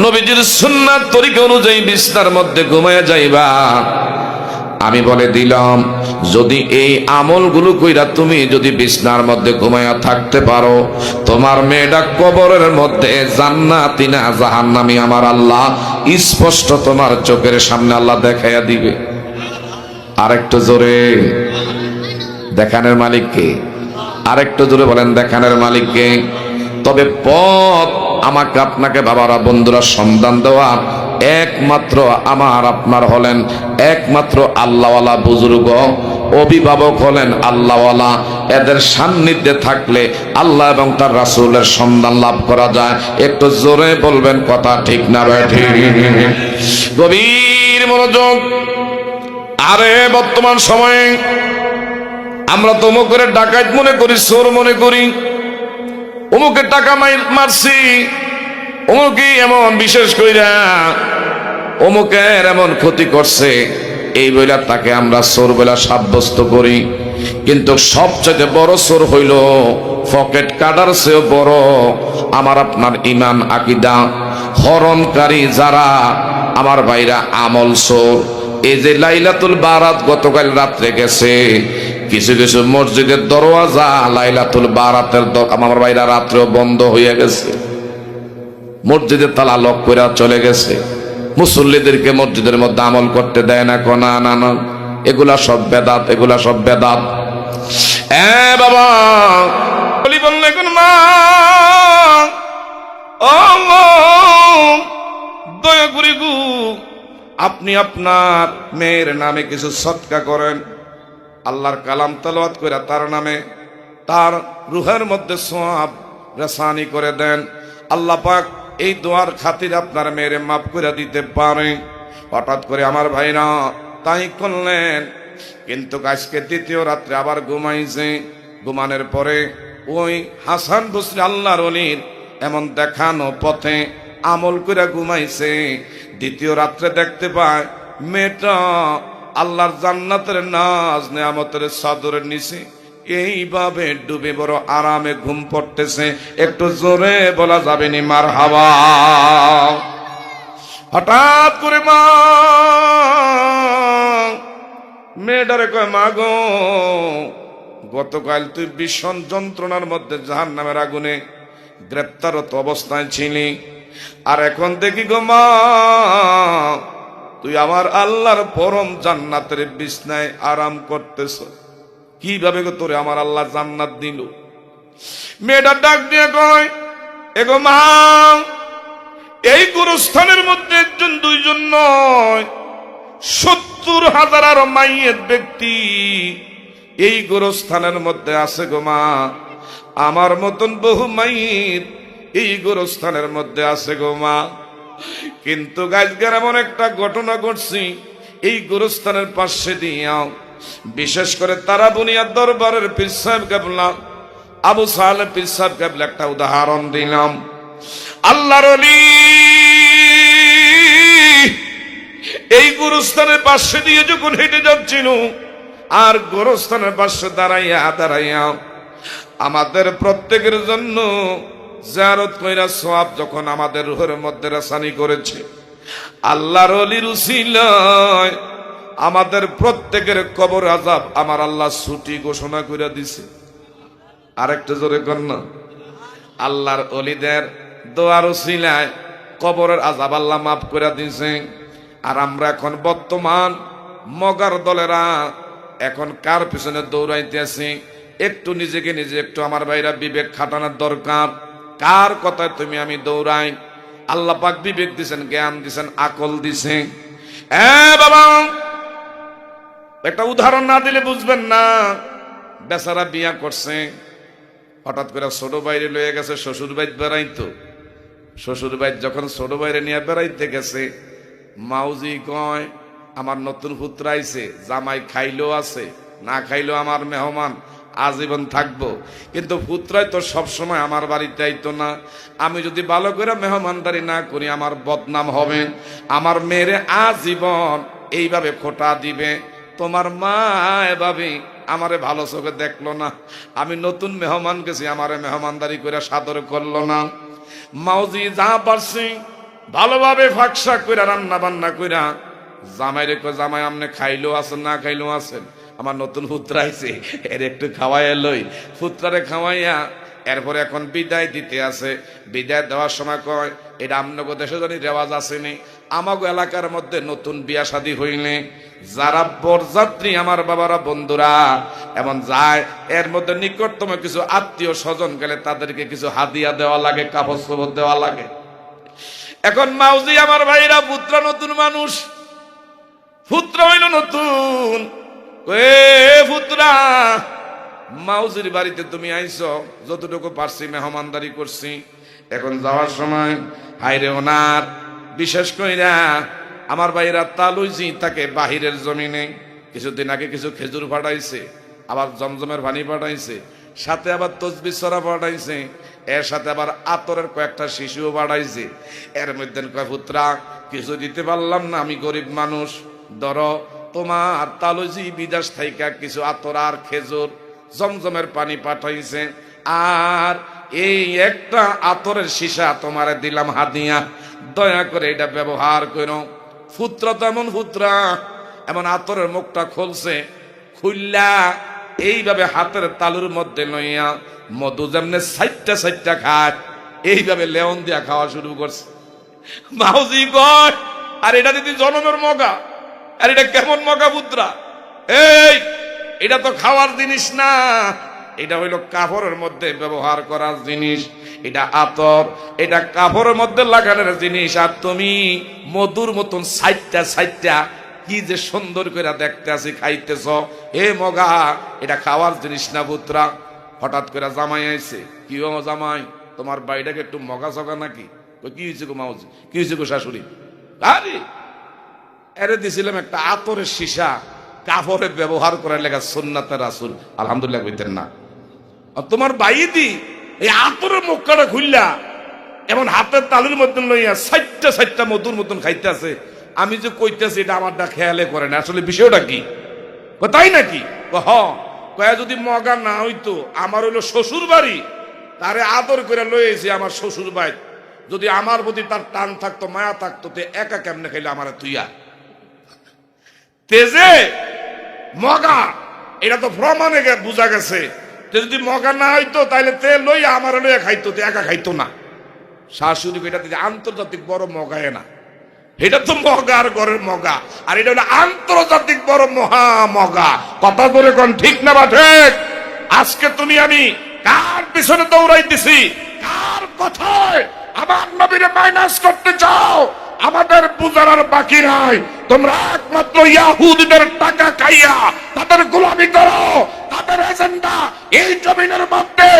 নবীজির সুন্নাত তরিকা অনুযায়ী বিছনার মধ্যে ঘুমায়া যাইবা। আমি বলে দিলাম, যদি এই আমলগুলো কইরা তুমি যদি বিছনার মধ্যে ঘুমায়া থাকতে পারো, তোমার মেয়েটা কবরের মধ্যে জান্নাতি না জাহান্নামী আমার আল্লাহ স্পষ্ট তোমার চোখের সামনে আল্লাহ দেখাইয়া দিবে। আরেকটু জোরে, দেখানোর মালিক কে? আরেকটু জোরে বলেন, দেখানোর মালিক কে? তবে পথ আমাকে আপনাকে বাবারা বন্ধুরা সন্ধান দেওয়া একমাত্র আমার আপনার হলেন একমাত্র আল্লাহওয়ালা বুজুর্গ, অভিভাবক হলেন আল্লাহওয়ালা। এদের সান্নিধ্যে থাকলে আল্লাহ এবং তার রাসূলের সন্ধান লাভ করা যায়। একটু জোরে বলবেন, কথা ঠিক না ঠিক? গভীর মনোযোগ। আরে বর্তমান সময়ে আমরা তো অমুকের ডাকাত মনে করি, চোর মনে করি, অমুকের টাকা মারছি, অমুকে এমন বিশেষ কইরা অমুকের এমন ক্ষতি করছে, এই বইলা তাকে আমরা চোর বলে সাব্যস্ত করি। কিন্তু সবচেয়ে বড় চোর হইল পকেট কাটার চেয়েও বড় আমার আপনার ইমান আকীদা হরণকারী যারা আমার ভাইরা আমল চোর। এই যে লাইলাতুল বারাত গতকাল রাত্রে গেছে, কিছু কিছু মসজিদের দরওয়াজা লাইলাতুল বারাতের আমার ভাইরা রাত্রেও বন্ধ হয়ে গেছে, মসজিদের তালা লক করে চলে গেছে। মুসল্লিদেরকে মসজিদের মধ্যে আমল করতে দেয় না, কোনা না না, এগুলা সব বেদাত, এগুলা সব বেদাত। বাবা বলি বললে কোন মা, ও দয়া করি গু, আপনি আপনার মেয়ের নামে কিছু সদকা করেন, আল্লাহর কালাম তেলাওয়াত করে তার নামে তার রুহের মধ্যে সওয়াব রেসানি করে দেন। আল্লাহ পাক এই দোয়ার খাতির আপনার মেয়েরে মাফ করে দিতে পারে। হঠাৎ করে আমার ভাইরা তাই করলেন, কিন্তু আজকে দ্বিতীয় রাত্রে আবার ঘুমাইছে। ঘুমানোর পরে ওই হাসান বসরি আল্লাহর ওলির এমন দেখানো পথে আমল করে ঘুমাইছে। দ্বিতীয় রাত্রে দেখতে পায় মেয়েটা আল্লাহর জান্নাতের নাজ নেয়ামতের চাদরের নিচে এইভাবে ডুবে বড় আরামে ঘুম পড়তেছে। একটু জোরে বলা যাবে নি মারহাবা? হঠাৎ করে মা মেয়েটারে কয়, মা গো, গতকাল তুই ভীষণ যন্ত্রণার মধ্যে জাহান্নামের আগুনে গ্রেপ্তারত অবস্থায় ছিলি, আর এখন দেখি গো মা তুই আমার আল্লাহর পরম জান্নাতের বিছনায় আরাম করতেছ। কিভাবে গো তোরে আমার আল্লাহ জান্নাত দিল? মেয়েটা ডাক দিয়ে কয়, এগো মা, এই গুরুস্থানের মধ্যে একজন দুইজন নয়, 70,000 আর মাইয়েত ব্যক্তি এই গুরুস্থানের মধ্যে আছে গো মা। আমার মতন বহু মাইত এই গুরুস্থানের মধ্যে আছে গো মা। কিন্তু আজকের এমন একটা ঘটনা ঘটছি, এই গুরুস্থানের পাশে দিয়াও বিশেষ করে তারা বুনিয়াদ দরবারের পীর সাহেব কেবলা আবু সালেহ পীর সাহেব কেবলা একটা উদাহরণ দিলাম। আল্লাহর ওলি এই গুরুস্থানের পাশে দিয়ে যখন হেঁটে যাচ্ছিল, আর গুরুস্থানের পাশে দাঁড়াইয়া দাঁড়াইয়া আমাদের প্রত্যেকের জন্য জিয়ারত কইরা সওয়াব যখন আমাদের রূহের মধ্যে রাসানি করেছে, আল্লাহর ওলির উসিলায় আমাদের প্রত্যেকের কবর আযাব আমার আল্লাহ ছুটি ঘোষণা করে দিছে। আরেকটা জোরে কন্যা, আল্লাহর ওলিদের দোয়ার উসিলায় কবরের আযাব আল্লাহ মাফ করে দিছে। আর আমরা এখন বর্তমান মগার দলেরা এখন কার পিছনে দৌড়াইতে আছি? একটু নিজেকে নিজে একটু আমার ভাইরা বিবেক খাটানোর দরকার। কার কথায় তুমি আমি দৌড়াই? আল্লাহ পাক বিবেক দিছেন, জ্ঞান দিছেন, আকল দিছে। বাবা, একটা উদাহরণ না দিলে বুঝবেন না। বেচারা বিয়া করছে, হঠাৎ করে ছোট বাইরে লয়ে গেছে শ্বশুর বাইত বেড়াইতো। শ্বশুর বাইত যখন ছোট বাইরে নিয়ে বেড়াইতে গেছে, মাউজি কয়, আমার নতুন পুত্র আইছে, জামাই খাইলেও আছে, না খাইলেও আমার মেহমান, আজীবন থাকবো। কিন্তু পুত্রাই তো সবসময় আমার বাড়িতে আইতো না। আমি যদি ভালো করে মেহমানদারি না করি আমার বদনাম হবে, আমার মেয়েরে আজীবন এইভাবে খোটা দিবে। তোমার মা এভাবে আমারে ভালো চোখে দেখলো না, আমি নতুন মেহমান গেছি, আমারে মেহমানদারি করে সাদর করলো না। মাউজি যা পারছি ভালোভাবে ফাঁকশা কইরা রান্না বান্না কইরা জামাই রেখো, জামাই আমনে খাইলো আছেন না খাইলো আছেন, আমার নতুন পুত্র আইছে এর একটু খাওয়াইয়া লই। পুত্রারে খাওয়াইয়া এরপরে এখন বিদায় দিতে আছে। বিদায় দেওয়ার সময় কয়, এটা আমনগো দেশে জানি রেওয়াজ আসেনি, আমাগো এলাকার মধ্যে নতুন বিয়া শাদী হইলে যারা বরযাত্রী আমার বাবারা বন্ধুরা এমন যায়, এর মধ্যে নিকটতম কিছু আত্মীয় স্বজন গেলে তাদেরকে কিছু হাদিয়া দেওয়া লাগে, কাপড় চোপড় দেওয়া লাগে। এখন মাউজি আমার ভাইরা পুত্র নতুন মানুষ, পুত্র হইল নতুন। এ পুত্রা, মাউজির বাড়িতে তুমি আইছো, যতটুকু পারছি মেহমানদারি করছি। এখন যাওয়ার সময় হাইরে ওনার বিশেষ কইরা আমার ভাইরা তালুইজি তাকে বাহিরের জমিনে কিছুদিন আগে কিছু খেজুর পাঠাইছে, আবার জমজমের পানি পাঠাইছে, সাথে আবার তসবিহ সরা পাঠাইছে, এর সাথে আবার আতরের কয়েকটা শিশুও পাঠাইছে। এর মধ্যে কয়, পুত্রা কিছু দিতে পারলাম না, আমি গরিব মানুষ, ধরো তোমার তালুইজি বিদেশ থাইকা কিছু আতর আর খেজুর জমজমের পানি পাঠাইছে, আর এই একটা আতরের সীসা তোমারে দিলাম হাদিয়া, দয়া করে এটা ব্যবহার করো। পুত্র তো এমন পুত্রা, এমন আতরের মুখটা খুলছে, খুললা এইভাবে হাতের তালুর মধ্যে লইয়া মধু যেমনে সাইটটা সাইটটা খায়, এইভাবে লেওন দিয়া খাওয়া শুরু করছে। মাউজি কয়, আর এটা দিদি জনমের মগা, আর এটা কেমন মগা পুত্রা, এই এটা তো খাওয়ার জিনিস না, এটা হইল কাপড়ের মধ্যে ব্যবহার করার জিনিস, এটা আতর, এটা কাপড়ের মধ্যে লাগানোর জিনিস, আর তুমি মধুর মতন সাইটটা সাইটটা কি যে সুন্দর করে দেখতে আছি খাইতেছ, হে মগা এটা খাওয়ার জিনিস না পুত্রা। হঠাৎ করে জামাই আইছে, কি ও জামাই তোমার বাড়িটাকে একটু মগা চগা নাকি? কি হয়েছে গো মাউজি, কি হয়েছে গো শাশুড়ি? আরে এরে দিছিলাম একটা আতরের সীসা, কাপড়ে ব্যবহার করার লেখা সুন্নাতে রাসূল, আলহামদুলিল্লাহ কইতেন না। আর তোমার বাইদি এই আতরের মুখটা খুললা এমন হাতের তালুর মধ্যে লইয়া সাইটটা সাইটটা মধুর মতন খাইতে আছে, আমি যে কইতেছি এটা আমারটা খেয়ালে করে না, আসলে বিষয়টা কি? তাই নাকি? হ কয়া, যদি মগা না হইতো, আমার হইলো শ্বশুর বাড়ি, তারে আদর করে লইয়েছি আমার শ্বশুর বাড়ি, যদি আমার প্রতি তার টান থাকতো মায়া থাকতো, তে একা কেমনে খাইলে আমার তুইয়া তেজে মগা, এটা তো প্রমাণে বুঝা গেছে। যদি মগা না হইতো তাইলে তে লইয়া আমার লইয়া খাইতো, তে একা খাইতো না। শাশুড়ি এটা দিদি আন্তর্জাতিক বড় মগায় না, এটা তো মগার ঘরের মগা, আর এটা হলো আন্তর্জাতিক বড় মহা মগা। কথা বলে কোন ঠিক না বা ঠিক? আজকে তুমি আমি কার পিছনে দৌড়াইতেছি, কার কথায় আমার নবীরে মাইনাস করতে চাও? আমাদের বুঝার আর বাকি নাই। তোমরা একমাত্র ইয়াহুদীদের টাকা খাইয়া তাদের গোলামি করো, তাদের এজেন্ডা এই জমিনের মধ্যে।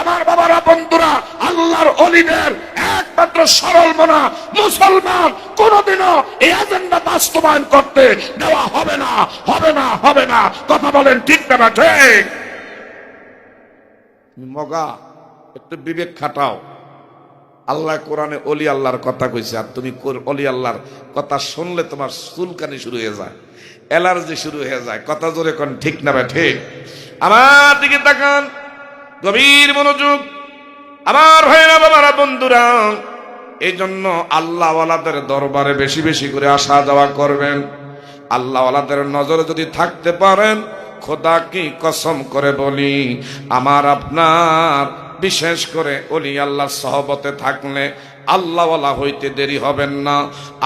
আমার বাবারা বন্ধুরা, আল্লাহর ওলিদের একমাত্র সরল মনা মুসলমান কোনদিনও এই এজেন্ডা বাস্তবায়ন করতে দেওয়া হবে না, হবে না, হবে না। কথা বলেন ঠিক না ঠিক? মগা একটু বিবেক খাটাও। আল্লাহ কোরআনে অলি আল্লাহর কথা কইছে, আর তুমি অলি আল্লাহর কথা শুনলে তোমার চুলকানি শুরু হয়ে যায়, অ্যালার্জি শুরু হয়ে যায়। কথা জোরে কোন ঠিক না বা ঠিক? আমার দিকে তাকান, গভীর মনোযোগ আমার ভাইরা বাবারা বন্ধুরা। এই জন্য আল্লাহওয়ালাদের দরবারে বেশি বেশি করে আসা যাওয়া করবেন। আল্লাহওয়ালাদের নজরে যদি থাকতে পারেন, খোদা কি কসম করে বলি, আমার আপনার বিশেষ করে ওলি আল্লাহ সহবতে থাকলে আল্লাহওয়ালা হইতে দেরি হবেন না।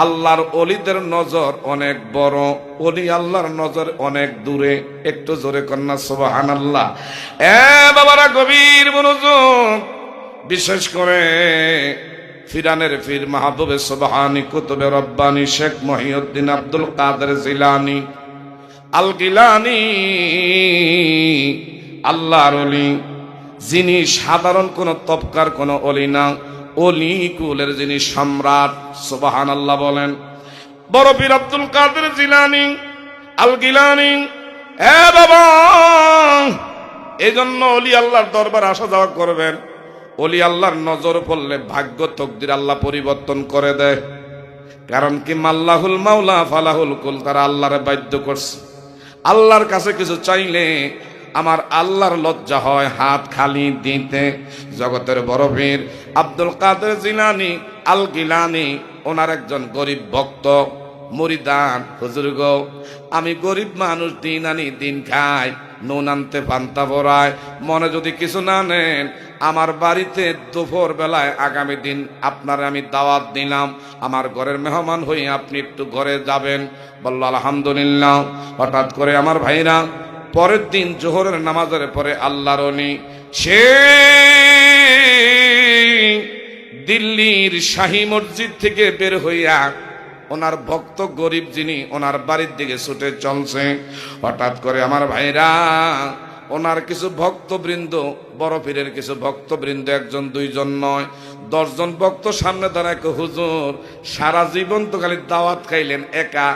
আল্লাহর ওলিদের নজর অনেক বড়, ওলি আল্লাহর নজর অনেক দূরে। একটু জোরে কন্যা সুবহানাল্লাহ। বাবারা গভীর মনোযোগ, বিশেষ করে ফিরানের ফির মাহবুবে সুবহানি কুতুবে রব্বানি শেখ মহিউদ্দিন আব্দুল কাদের জিলানী আল গিলানী, আল্লাহর ওলি, যিনি সাধারণ কোন তবকার কোন অলি না, অলি কুলের যিনি সম্রাট। সুবহানাল্লাহ বলেন। বড় পীর আব্দুল কাদের জিলানী আল গিলানী। বাবা, এই জন্য অলি আল্লাহর দরবার আসা যাওয়া করবেন। অলি আল্লাহর নজর পড়লে ভাগ্য তকদির আল্লাহ পরিবর্তন করে দেয়। কারণ কি, মাল্লাহুল মাওলা ফালাহুল কুল, তারা আল্লাহরে বাধ্য করছে। আল্লাহর কাছে কিছু চাইলে আমার আল্লাহর লজ্জা হয় হাত খালি দিতে। জগতের বড় পীর আব্দুল কাদের জিলানী আল গিলানী ওনার একজন গরিব ভক্ত মুরিদান। হুজুর গো, আমি গরিব মানুষ, দিন আনি দিন খাই, নুন আনতে পান্তা ভরায়, মনে যদি কিছু না নেন আমার বাড়িতে দুপুর বেলায় আগামী দিন আপনার আমি দাওয়াত দিলাম, আমার ঘরের মেহমান হয়ে আপনি একটু ঘরে যাবেন। বলল আলহামদুলিল্লাহ। হঠাৎ করে আমার ভাইরা পরের দিন জোহরের নামাজের পরে আল্লাহর ওলি সে দিল্লির শাহী মসজিদ থেকে বের হইয়া ওনার ভক্ত গরিব যিনি ওনার বাড়ির দিকে ছুটে চলছে। হঠাৎ করে আমার ভাইরা ওনার কিছু ভক্তবৃন্দ, বড় পীরের কিছু ভক্তবৃন্দ, একজন দুইজন নয় 10 জন ভক্ত সামনে দাঁড়ায়, হুজুর সারা জীবন তো খালি দাওয়াত খাইলেন একা,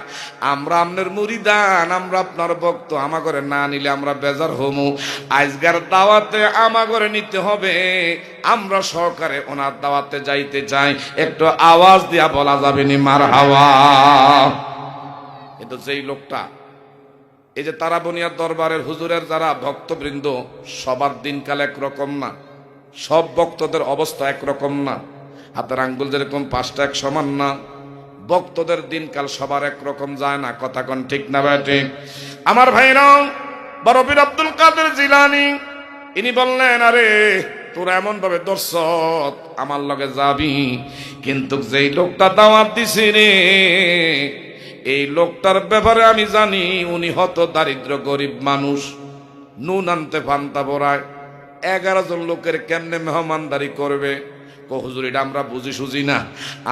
আমরা আপনার মুরিদান, আমরা আপনার ভক্ত, আমা করে না নিলে আমরা বেজার হমু, আজকের দাওয়াতে আমা করে নিতে হবে, আমরা সহকারে ওনার দাওয়াতে যাইতে চাই, একটু আওয়াজ দিয়া বলা যাবে নি মারহাবা। কিন্তু যেই লোকটা, এই যে তারা বনিয়া দরবারের হুজুরের যারা ভক্তবৃন্দ, সবার দিনকাল একরকম না, সব ভক্তদের অবস্থা একরকম না, হাতের আঙ্গুল যেরকম 5টা এক সমান না, ভক্তদের দিনকাল সবার একরকম যায় না। কথা কোন ঠিক না বেটে? আমার ভাইরাও বড় পীর আব্দুল কাদের জিলানী ইনি বললেন, আরে তোরা এমন ভাবে দর্শক আমার লগে যাবি, কিন্তু যেই লোকটা দাওয়াত দিছে রে, এই লোকটার ব্যাপারে আমি জানি উনি হত দারিদ্র গরিব মানুষ, নুন আনতে পান্তা ভরায়, 11 জন লোকের কেমনে মেহমানদারি করবে? হুজুর এটা আমরা বুঝি সুঝি না,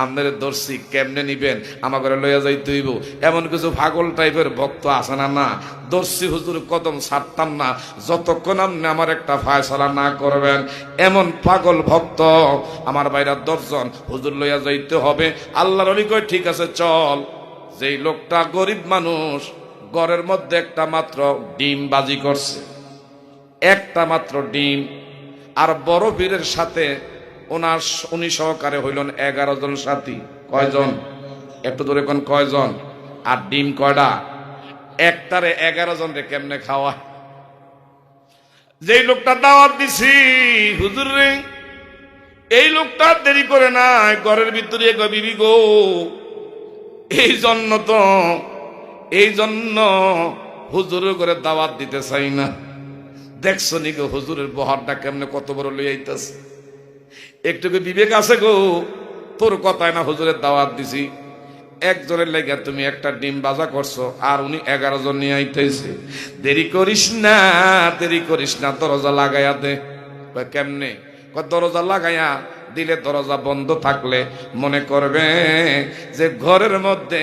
আপনাদের দর্শি কেমনে নিবেন, আমার ঘরে লইয়া যাইতে হইব, এমন কিছু পাগল টাইপের ভক্ত আছে না? না, দর্শি হুজুর কদম ছাড়তাম না যতক্ষণ আপনি আমার একটা ফায়সালা না করবেন। এমন পাগল ভক্ত আমার বাইরা 10 জন হুজুর লইয়া যাইতে হবে। আল্লাহর ওলি কয় ঠিক আছে চল। যেই লোকটা গরিব মানুষ, ঘরের মধ্যে একটা মাত্র ডিম বাজি করছে, একটা মাত্র ডিম, আর বড় পীরের সাথে উনি সহকারে হইলেন 11 জন সাথী। কয়জন? একটু দূরে কোন কয়জন? আর ডিম কয়টা? একটারে 11 জন রে কেমনে খাওয়া? যেই লোকটা দাওয়াত দিছি হুজুর রে, এই লোকটা দেরি করে নাই, ঘরের ভিতরে বিবি গো, এই জন্য হুজুরের করে দাওয়াত দিতে চাই না। দেখছো নি গো হুজুরের বহারটা কেমনে কত বড় লই আইতাছে, একটু বিবেক আছে গো? তোর কথায় না হুজুরের দাওয়াত দিছি, একজনের লেগে তুমি একটা ডিম বাজা করছো, আর উনি 11 জন নিয়ে আইতেছে। দেরি করিস না, দেরি করিস না, দরজা লাগাইয়া দে। কেমনে? দরজা লাগাইয়া দিলে, দরজা বন্ধ থাকলে মনে করবে যে ঘরের মধ্যে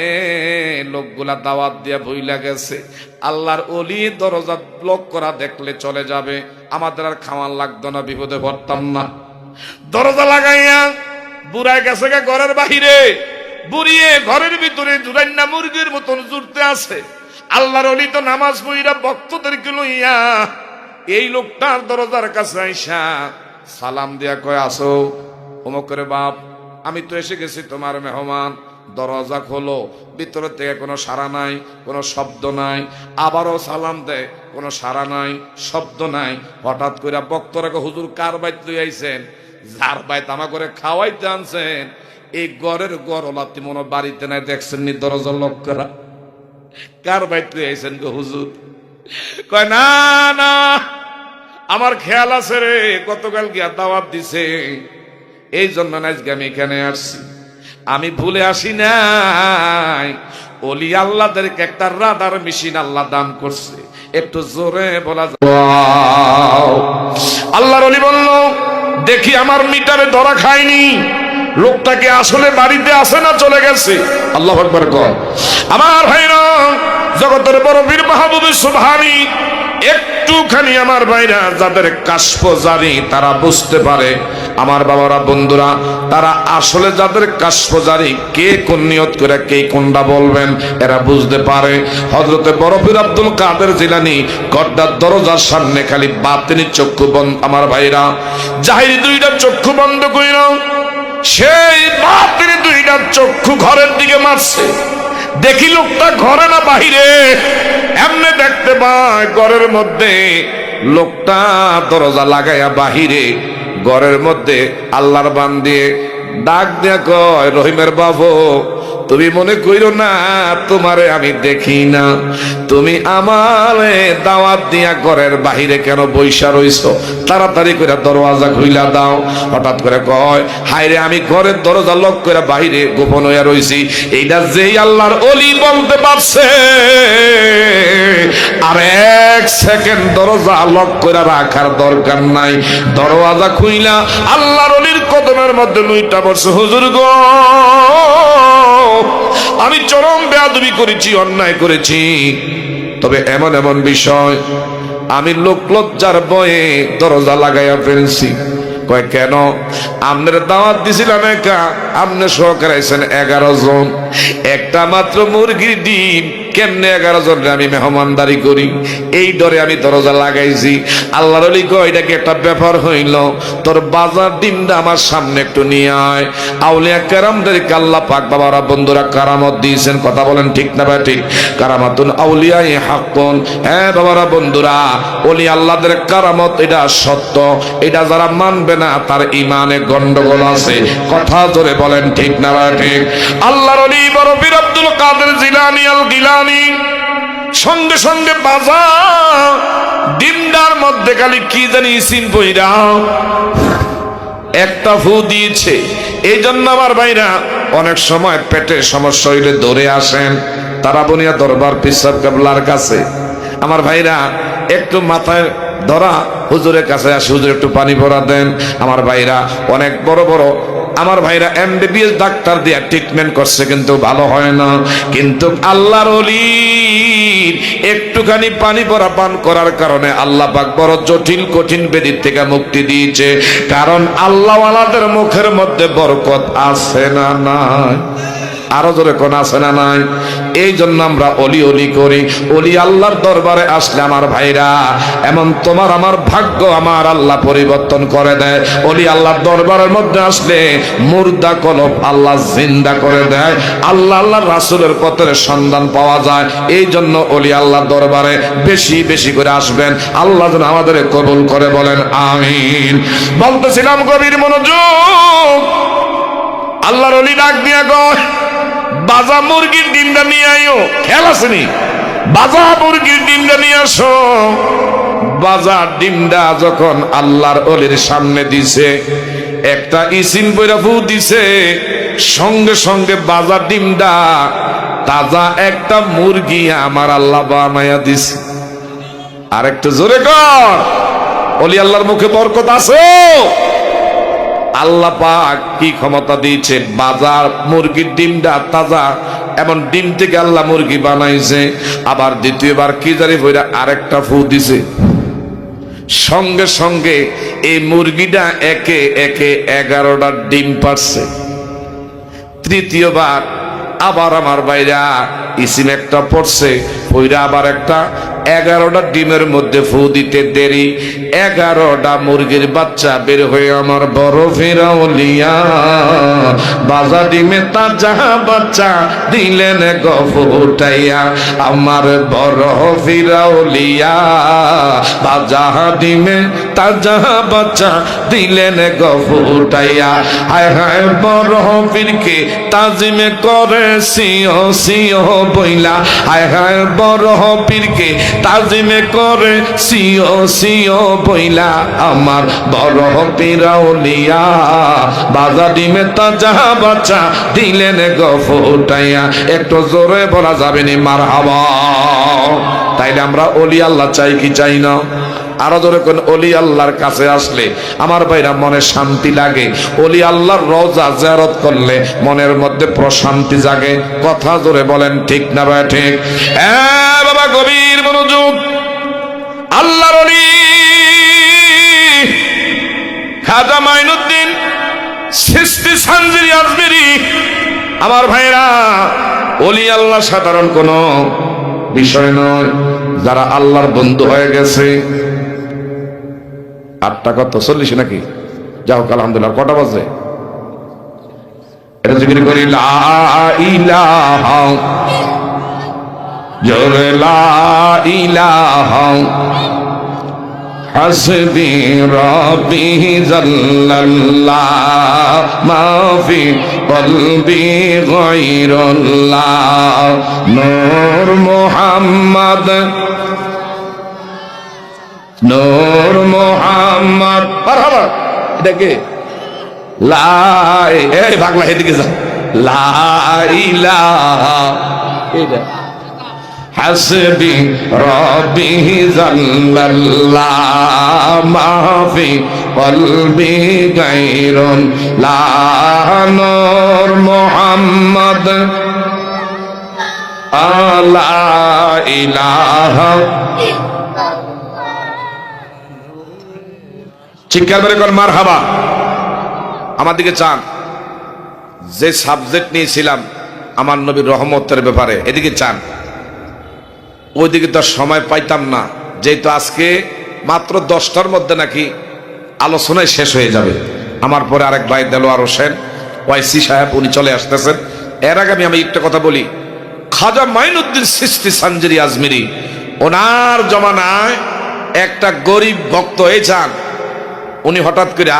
লোকগুলা দাওয়াত দিয়া ভুইলা গেছে। আল্লাহর ওলি দরজা ব্লক করা দেখলে চলে যাবে, আমাদের আর খাওয়ার লাগতো না, বিপদে পড়তাম না। দরজা লাগাইয়া বুড়ায় গেছে গা ঘরের বাহিরে, বুড়িয়ে ঘরের ভিতরে জুরাইন্না মুরগির মতন জুড়তে আছে। আল্লাহর ওলি তো নামাজ পড়িয়া ভক্তদেরকে লইয়া এই লোকটার দরজার কাছে আইসা সালাম দিয়া কয়, আসো। অমুক করে, বাপ আমি তো এসে গেছি তোমার মেহমান, দরজা খোলো। ভিতরে থেকে কোনো সাড়া নাই, কোনো শব্দ নাই। আবারও সালাম দেয়, কোনো সাড়া নাই, শব্দ নাই। হঠাৎ করে বক্তরা হুজুর কার বাইত লই আইছেন? যার বাইত আমা করে খাওয়াইতে আনছেন, এই ঘরের গরলাতি মনে বাড়িতে নাই, দেখছেন নি দরজা লক করা? কার বাইত লই আইছেন গো হুজুর? কয় না না, আমার খেয়াল আছে রে, গতকাল গিয়া দাওয়াত দিছে, এই জন্য আজকে আমি এখানে আসছি। আমি ভুলে আসি নাই, ওলি আল্লাহদেরকে একটা রাডার মেশিন আল্লাহ দান করছে। একটু জোরে বলা যায় আল্লাহর ওলি বলল, দেখি আমার মিটারে ধরা খায়নি, লোকটাকে আসলে বাড়িতে আসে না চলে গেছে? আল্লাহু আকবার কর। আমার ভাইরা, জগতের বড় বীর মাহবুব সুবহানী, একটুখানি আমার ভাইরা যাদের কাশফ জারি তারা বুঝতে পারে, আমার বাবারা বন্ধুরা, তারা আসলে যাদের কাশফ জারি, কে কোন নিয়ত করে কে কোনটা বলবেন এরা বুঝতে পারে। হযরতে বড় পীর আব্দুল কাদের জিলানী গড্ডার দরজার সামনে খালি বাতিনি চক্ষু বন্ধ, আমার ভাইরা জাহিরি 2টা চক্ষু বন্ধ কইরা সেই বাতিনি 2টা চক্ষু ঘরের দিকে মারছে। দেখি লোকটা ঘরে না বাহিরে, এমনি দেখতে পায় ঘরের মধ্যে লোকটা দরজা লাগাইয়া বাহিরে ঘরের মধ্যে আল্লাহর বান দিয়ে ডাক দিয়া কয়, রহিমের বাবু তুমি মনে কইরো না তোমারে আমি দেখি না, তুমি আমারে দাওয়াত দিয়া ঘরের বাহিরে কেন বইসা রইছো, তাড়াতাড়ি করে দরওয়াজা খুইলা দাও। হঠাৎ করে কয়, হায়রে আমি ঘরের দরজা লক করে বাহিরে গোপন হইয়া রইছি। এইটা যেই আল্লাহর ওলি বলতে পারছে, আর এক সেকেন্ড দরজা লক করে রাখার দরকার নাই, দরওয়াজা খুইলা আল্লাহর ওলির কদমের মধ্যে লুইটা বসে, হুজুর গো আমি চরম বেয়াদবি করেছি, অন্যায় করেছি, তবে এমন এমন বিষয় আমি লোক লজ্জার ভয়ে দরজা লাগাইয়া ফেলছি। কয় কেন? আপনার দাওয়াত দিছিলাম একা, আপনি সহকারে আইছেন 11 জন, একটা মাত্র মুরগির ডিম কেমনে 11 জনের আমি মেহমানদারি করি, এই ডরে আমি দরজা লাগাইছি। আল্লাহর ওলি কয়, এটা কি একটা ব্যাপার হইল? তোর বাজার ডিমটা আমার সামনে একটু নিয়ে আয়। আউলিয়া কেরামদেরকে আল্লাহ পাক বাবারা বন্ধুরা কারামত দিয়েছেন, কথা বলেন ঠিক না ভাই ঠিক? কারামাতুন আউলিয়াই হাক্কুন। হ্যাঁ বাবারা বন্ধুরা, ওলি আল্লাহদের কারামত এটা সত্য, এটা যারা মানবে না তার ইমানে গন্ডগোল আছে, কথা জোরে বলেন ঠিক না ভাই ঠিক? আল্লাহর ওলি বড় পীর আব্দুল কাদের জিলানী আল গিলানী সঙ্গে সঙ্গে বাজা ডিমটার মধ্যে খালি কি জানি সিন পইরা একটা ফু দিয়েছে। এই জন্য আমার ভাইরা অনেক সময় পেটের সমস্যা হইলে দৌড়ে আসেন তারা বনিয়া দরবার পিসাব কেবলার কাছে। আমার ভাইরা একটু মাথায় ধরা হুজুরের কাছে আসে, হুজুর একটু পানি ভরা দেন। আমার ভাইরা অনেক বড় বড় আমার ভাইরা MBBS ডাক্তার দিয়ে ট্রিটমেন্ট করছে, কিন্তু ভালো হয় না। কিন্তু আল্লাহর ওলির একটুখানি পানি ভরা পান করার কারণে আল্লাহ পাক বড় জটিল কঠিন ব্যাধির থেকে মুক্তি দিয়েছে। কারণ আল্লাহওয়ালাদের মুখের মধ্যে বরকত আছে না নাই? আরো জোরে কোন আছে না নাই? এই জন্য আমরা অলি অলি করি। অলি আল্লাহর দরবারে আসলে আমার ভাইরা এমন তোমার আমার ভাগ্য আমার আল্লাহ পরিবর্তন করে দেয়। অলি আল্লাহর দরবারের মধ্যে আসলে মুর্দা কলব আল্লাহ জিন্দা করে দেয়, আল্লাহ আল্লাহর রাসূলের পথের সন্ধান পাওয়া যায়। এই জন্য অলি আল্লাহর দরবারে বেশি বেশি করে আসবেন, আল্লাহ যেন আমাদের কবুল করে, বলেন আমিন। বলতেছিলাম গভীর মনোযোগ। আল্লাহর ওলি ডাক দিয়া কয়, বাজা মুরগির ডিমটা নিয়ে আইও। খেয়াল আসেনি? বাজা মুরগির ডিমটা নিয়ে আসো। বাজা ডিমটা যখন আল্লাহর ওলির সামনে দিছে, একটা ইসিন বইরা ফু দিছে, সঙ্গে সঙ্গে বাজা ডিমটা তাজা একটা মুরগি আমার আল্লাহ বানায়া দিছে। আর একটু জোরে কর, ওলি আল্লাহর মুখে বরকত আছে। আল্লাহ পাক কি ক্ষমতা দিয়েছে, বাজার মুরগির ডিমটা তাজা, এমন ডিম থেকে আল্লাহ মুরগি বানাইছে। আবার দ্বিতীয়বার কি জানি বইরা আরেকটা ফু দিছে, সঙ্গে সঙ্গে এই মুরগিটা একে একে 11টা ডিম পারছে। তৃতীয়বার আবার আমার বাইরা ইসিম একটা পড়ছে, ওইরা আবার একটা 11টা ডিমের মধ্যে ফু দিতে দেরি, 11টা মুরগির বাচ্চা বের হয়ে আমার বড় ফিরাউলিয়া বাজা ডিমে তাজা বাচ্চা দিলেন গো ফুটাইয়া। আমার বড় ফিরাউলিয়া বাজা ডিমে তাজা বাচ্চা দিলেন গো ফুটাইয়া। হায় হায় বড় পীরকে তাজিমে করে সিও সিও বইলা, হায় হায় বড় পীরকে তাজিমে করে সিও সিও বইলা। আমার বড় পীরাউলিয়া বাজা ডিমে তাজা বাচ্চা দিলেন গো ফুটাইয়া। একটু জোরে বলা যাবে নি মারহাবা? তাইলে আমরা ওলি আল্লাহ চাই কি চাই না? আরো জোরে কোন ওলি আল্লাহর কাছে আসলে আমার ভাইরা মনে শান্তি লাগে। ওলি আল্লাহর রওজা জিয়ারত করলে মনের মধ্যে প্রশান্তি জাগে, কথা জোরে বলেন ঠিক না ভাই ঠিক? হ্যাঁ বাবা, গভীর মনোযোগ। আল্লাহর ওলি খাজা মাইনুদ্দিন চিশতি সানজিরি আজমেরি, আমার ভাইরা ওলি আল্লাহ সাধারণ কোন বিষয় নয়। যারা আল্লাহর বন্ধু হয়ে গেছে, 8টা কত 40 নাকি? যাও আলহামদুলিল্লাহ। কটা বাজে? এটা জিকির করি, লা ইলাহা জোরে লা ইলাহা হাসবি রব্বি জাল্লাল্লাহ মা ফি কলবি গায়রুল্লাহ নূর মুহাম্মদ নূর মুহাম্মদ মারহাবা এটা কে এই পাগলা এদিকে যা লা ইলাহা এটা হাসবি রব্বি জাল্লাল্লাহ মা ফি কলবি গায়রুল্লাহ নূর মুহাম্মদ লা ইলাহা চিৎকার করে কর মারহাবা। আমার দিকে চান, যে সাবজেক্ট নিয়েছিলাম আমার নবীর রহমতের ব্যাপারে, এদিকে চান। ওইদিকে তো সময় পাইতাম না, যেহেতু আজকে মাত্র 10টার মধ্যে নাকি আলোচনায় শেষ হয়ে যাবে। আমার পরে আরেক ভাই দেলোয়ার হোসেন ওয়াইসি সাহেব উনি চলে আসতেছেন। এর আগে আমি একটা কথা বলি, খাজা মাইনুদ্দিন চিশতি সানজারি আজমিরি, ওনার জমানায় একটা গরিব ভক্ত এই চান, উনি হঠাৎ করে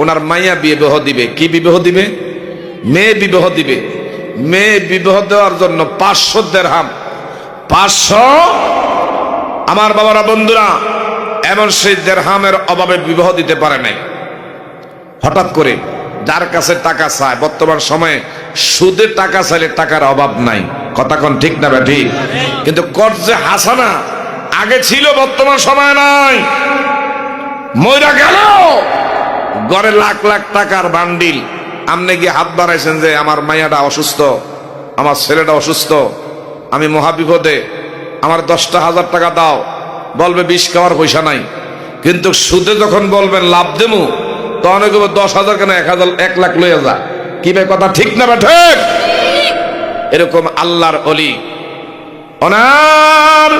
ওনার মাইয়া বিবাহ দিবে। কি বিবাহ দিবে? মেয়ে বিবাহ দিবে। মেয়ে বিবাহ দেওয়ার জন্য 500 দিরহাম, 500। আমার বাবারা বন্ধুরা, এমন সেই দিরহামের অভাবে বিবাহ দিতে পারে নাই। হঠাৎ করে যার কাছে টাকা চায়, বর্তমান সময়ে সুদে টাকা চাইলে টাকার অভাব নাই, কথা কোন ঠিক না বে ঠিক? কিন্তু কর্জে হাসানা আগে ছিল, বর্তমান সময় নাই। মইরা গেল ঘরে লাখ লাখ টাকার বান্ডিল, আমনে গিয়ে হাত বাড়াইছেন যে আমার মাইয়াটা অসুস্থ, আমার ছেলেটা অসুস্থ, আমি মহাবিপদে, আমার 10,000 টাকা দাও, বলবে 20 খাওয়ার পয়সা নাই। কিন্তু সুদে যখন বলবেন লাভ দেবো, তখন 10,000 কেন 1 লাখ লইয়া যা। কি ভাই কথা ঠিক না ঠিক? এরকম আল্লাহর ওলি ওনার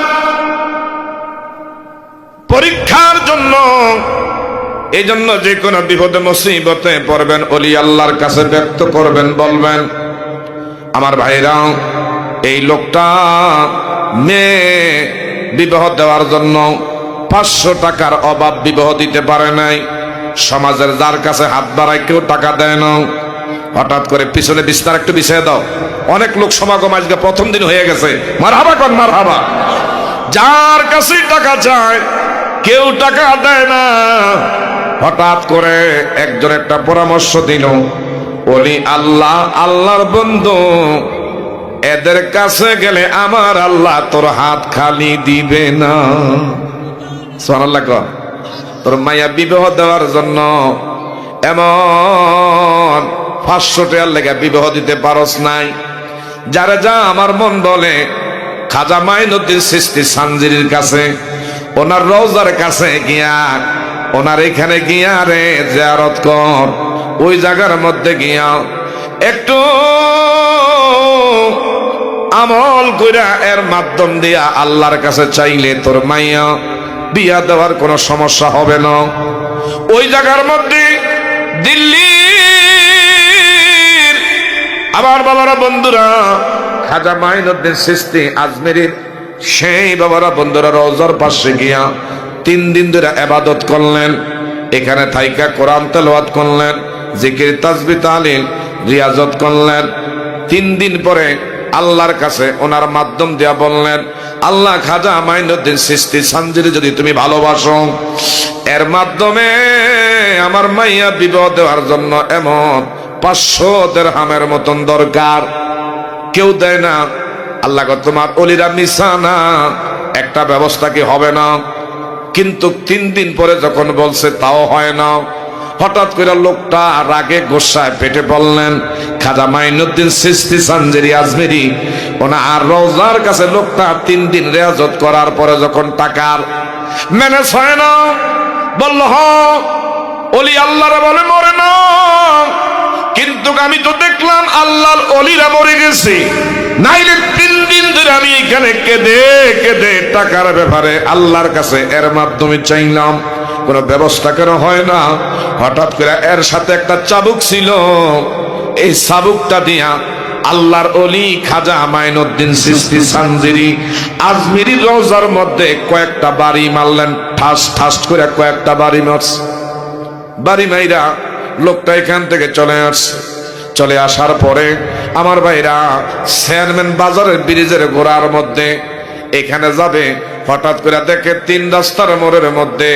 পরীক্ষার জন্য, এই জন্য যে কোনো বিপদে মুসিবতে পড়বেন ওলি আল্লাহর কাছে ব্যক্ত করবেন, বলবেন আমার ভাইরা, এই লোকটা মেয়ে বিবাহ দেওয়ার জন্য 500 টাকার অভাব বিবাহ দিতে পারে নাই। সমাজের যার কাছে হাত বাড়ায় কেউ টাকা দেয় না। হঠাৎ করে পিছনে বিস্তার একটু বিছিয়ে দাও, অনেক লোক সমাগম আজকে প্রথম দিন হয়ে গেছে। মারহাবা কোন মারহাবা। যার কাছে টাকা চায় কেউ টাকা দেয় না। হঠাৎ করে একজন একটা পরামর্শ দিল, ওলি আল্লাহ, আল্লাহর বন্ধু, এদের কাছে গেলে আমার আল্লাহ তোর হাত খালি দিবে না। সুবহানাল্লাহ কর। তোর মাইয়া বিবাহ দেওয়ার জন্য এমন 500 টাকার লেগে বিবাহ দিতে পারস নাই। যারা যা আমার মন বলে খাজা মাইনুদ্দিন চিশতি সানজারির কাছে, ওনার রওজার কাছে গিয়া, ওনার এখানে গিয়া রে জিয়ারত কর। ওই জায়গার মধ্যে গিয়া একটু আমল কইরা এর মাধ্যম দিয়া আল্লাহর কাছে চাইলে তোর মাইয়া বিয়া দেওয়ার কোনো সমস্যা হবে না। ওই জায়গার মধ্যে দিল্লির আমার বাবারা বন্ধুরা, খাজা মাইনুদ্দিন চিশতি আজমিরির সেই বাবারা বন্ধুরা রওজার পাশে গিয়া 3 দিন ধরে ইবাদত করলেন। এখানে থাইকা কোরআন তেলাওয়াত করলেন, জিকির তাসবিহ তাহলিল রিয়াজত করলেন। 3 দিন পরে আল্লাহর কাছে ওনার মাধ্যম দিয়া বললেন, আল্লাহ, খাজা মাইনুদ্দিন চিশতি সানজারি যদি তুমি ভালোবাসো, এর মাধ্যমে আমার মাইয়া বিবাহ দেওয়ার জন্য এমন 500 দিরহামের মতন দরকার, কেউ দেয় না। আল্লাহ গো, তোমার ওলিরা মিশা না, একটা ব্যবস্থা কি হবে না? কিন্তু 3 দিন পরে যখন বলছে তাও হয় না। হঠাৎ করে লোকটা রাগে গোসায় পেটে বললেন, খাজা মাইনুদ্দিন চিশতি সানজারি আজমিরি, ওনার রওজার কাছে লোকটা 3 দিন রিয়াজত করার পরে যখন টাকার ম্যানেজ হয় না, বলল হ ওলি আল্লাহরা বলে মরে না, কিন্তু আমি তো দেখলাম আল্লাহর ওলিরা মরে গেছে। নাইলে 3 দিন ধরে আমি এখানে কেঁদে কেঁদে টাকার ব্যাপারে আল্লাহর কাছে এর মাধ্যমে চাইলাম, কোনো ব্যবস্থা কেন হয় না? হঠাৎ করে এর সাথে একটা চাবুক ছিল, এই চাবুকটা দিয়া আল্লাহর অলি খাজা মাইনুদ্দিন চিশতি সানজিরি আজমিরি রওজার মধ্যে কয়েকটা বাড়ি মারলেন, ঠাস ঠাস করে কয়েকটা বাড়ি মারছে। বাড়ি মাইরা লোকটা এখান থেকে চলে আসছে। চলে আসার পরে আমার ভাইরা চেয়ারম্যান বাজারের ব্রিজের গোড়ার মধ্যে এখানে যাবে, হঠাৎ করে দেখে 3 রাস্তার মোড়ের মধ্যে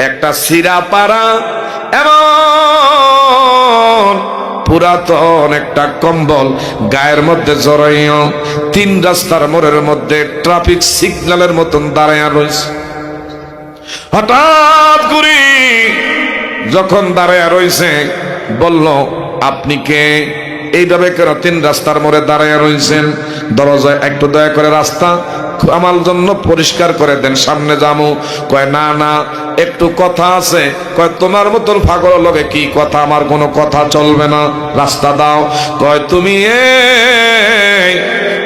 একটা সিরাপাড়া এমন পুরাতন একটা কম্বল গায়ের মধ্যে জড়াইয়া 3 রাস্তার মোড়ের মধ্যে ট্রাফিক সিগন্যালের মতন দাঁড়াইয়া রয়েছে। হঠাৎ করে যখন দাঁড়াইয়া রয়েছে বলল, আপনি কে? এইভাবে কেন 3 রাস্তার মোড়ে দাঁড়াইয়া রয়েছেন? দরজায় একটু দয়া করে রাস্তা আমার জন্য পরিষ্কার করে দেন, সামনে যাবো। কয় না না, একটু কথা আছে। কয় তোমার মতন পাগল লগে কি কথা? আমার কোনো কথা চলবে না, রাস্তা দাও। কয় তুমি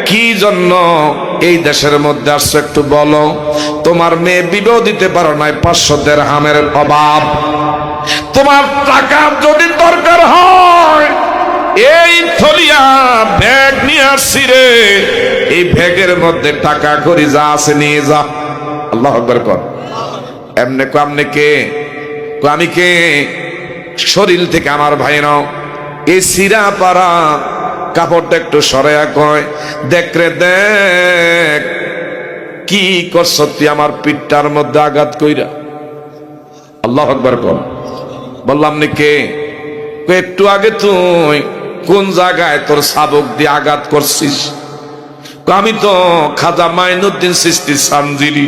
কি জন্য এই দেশের মধ্যে আসছো একটু বলো। তোমার মেয়ে বিবাহ দিতে পারো নাই, 500 দিরহামের অভাব। তোমার টাকা যদি দরকার হয় এই থলিয়া ব্যাগ নিয়ে আসছি রে, এই ব্যাগের মধ্যে টাকা করি যা আছে নিয়ে যা। আল্লাহু আকবার কর। এমনি কো আপনি কে? কো আমি কে? শরীর থেকে আমার ভাই নাও। এই সিরা পারা কাপড়টা একটু সরাইয়া কয়, দেখ রে দেখ কি করছ তুই আমার পিঠটার মধ্যে আঘাত কইরা। আল্লাহু আকবার কর। বললাম নি কে? একটু আগে তুই কোন জায়গায় তোর শাবক দিয়ে আঘাত করছিস? আমি তো খাজা মাইনুদ্দিন চিশতি সানজিরি।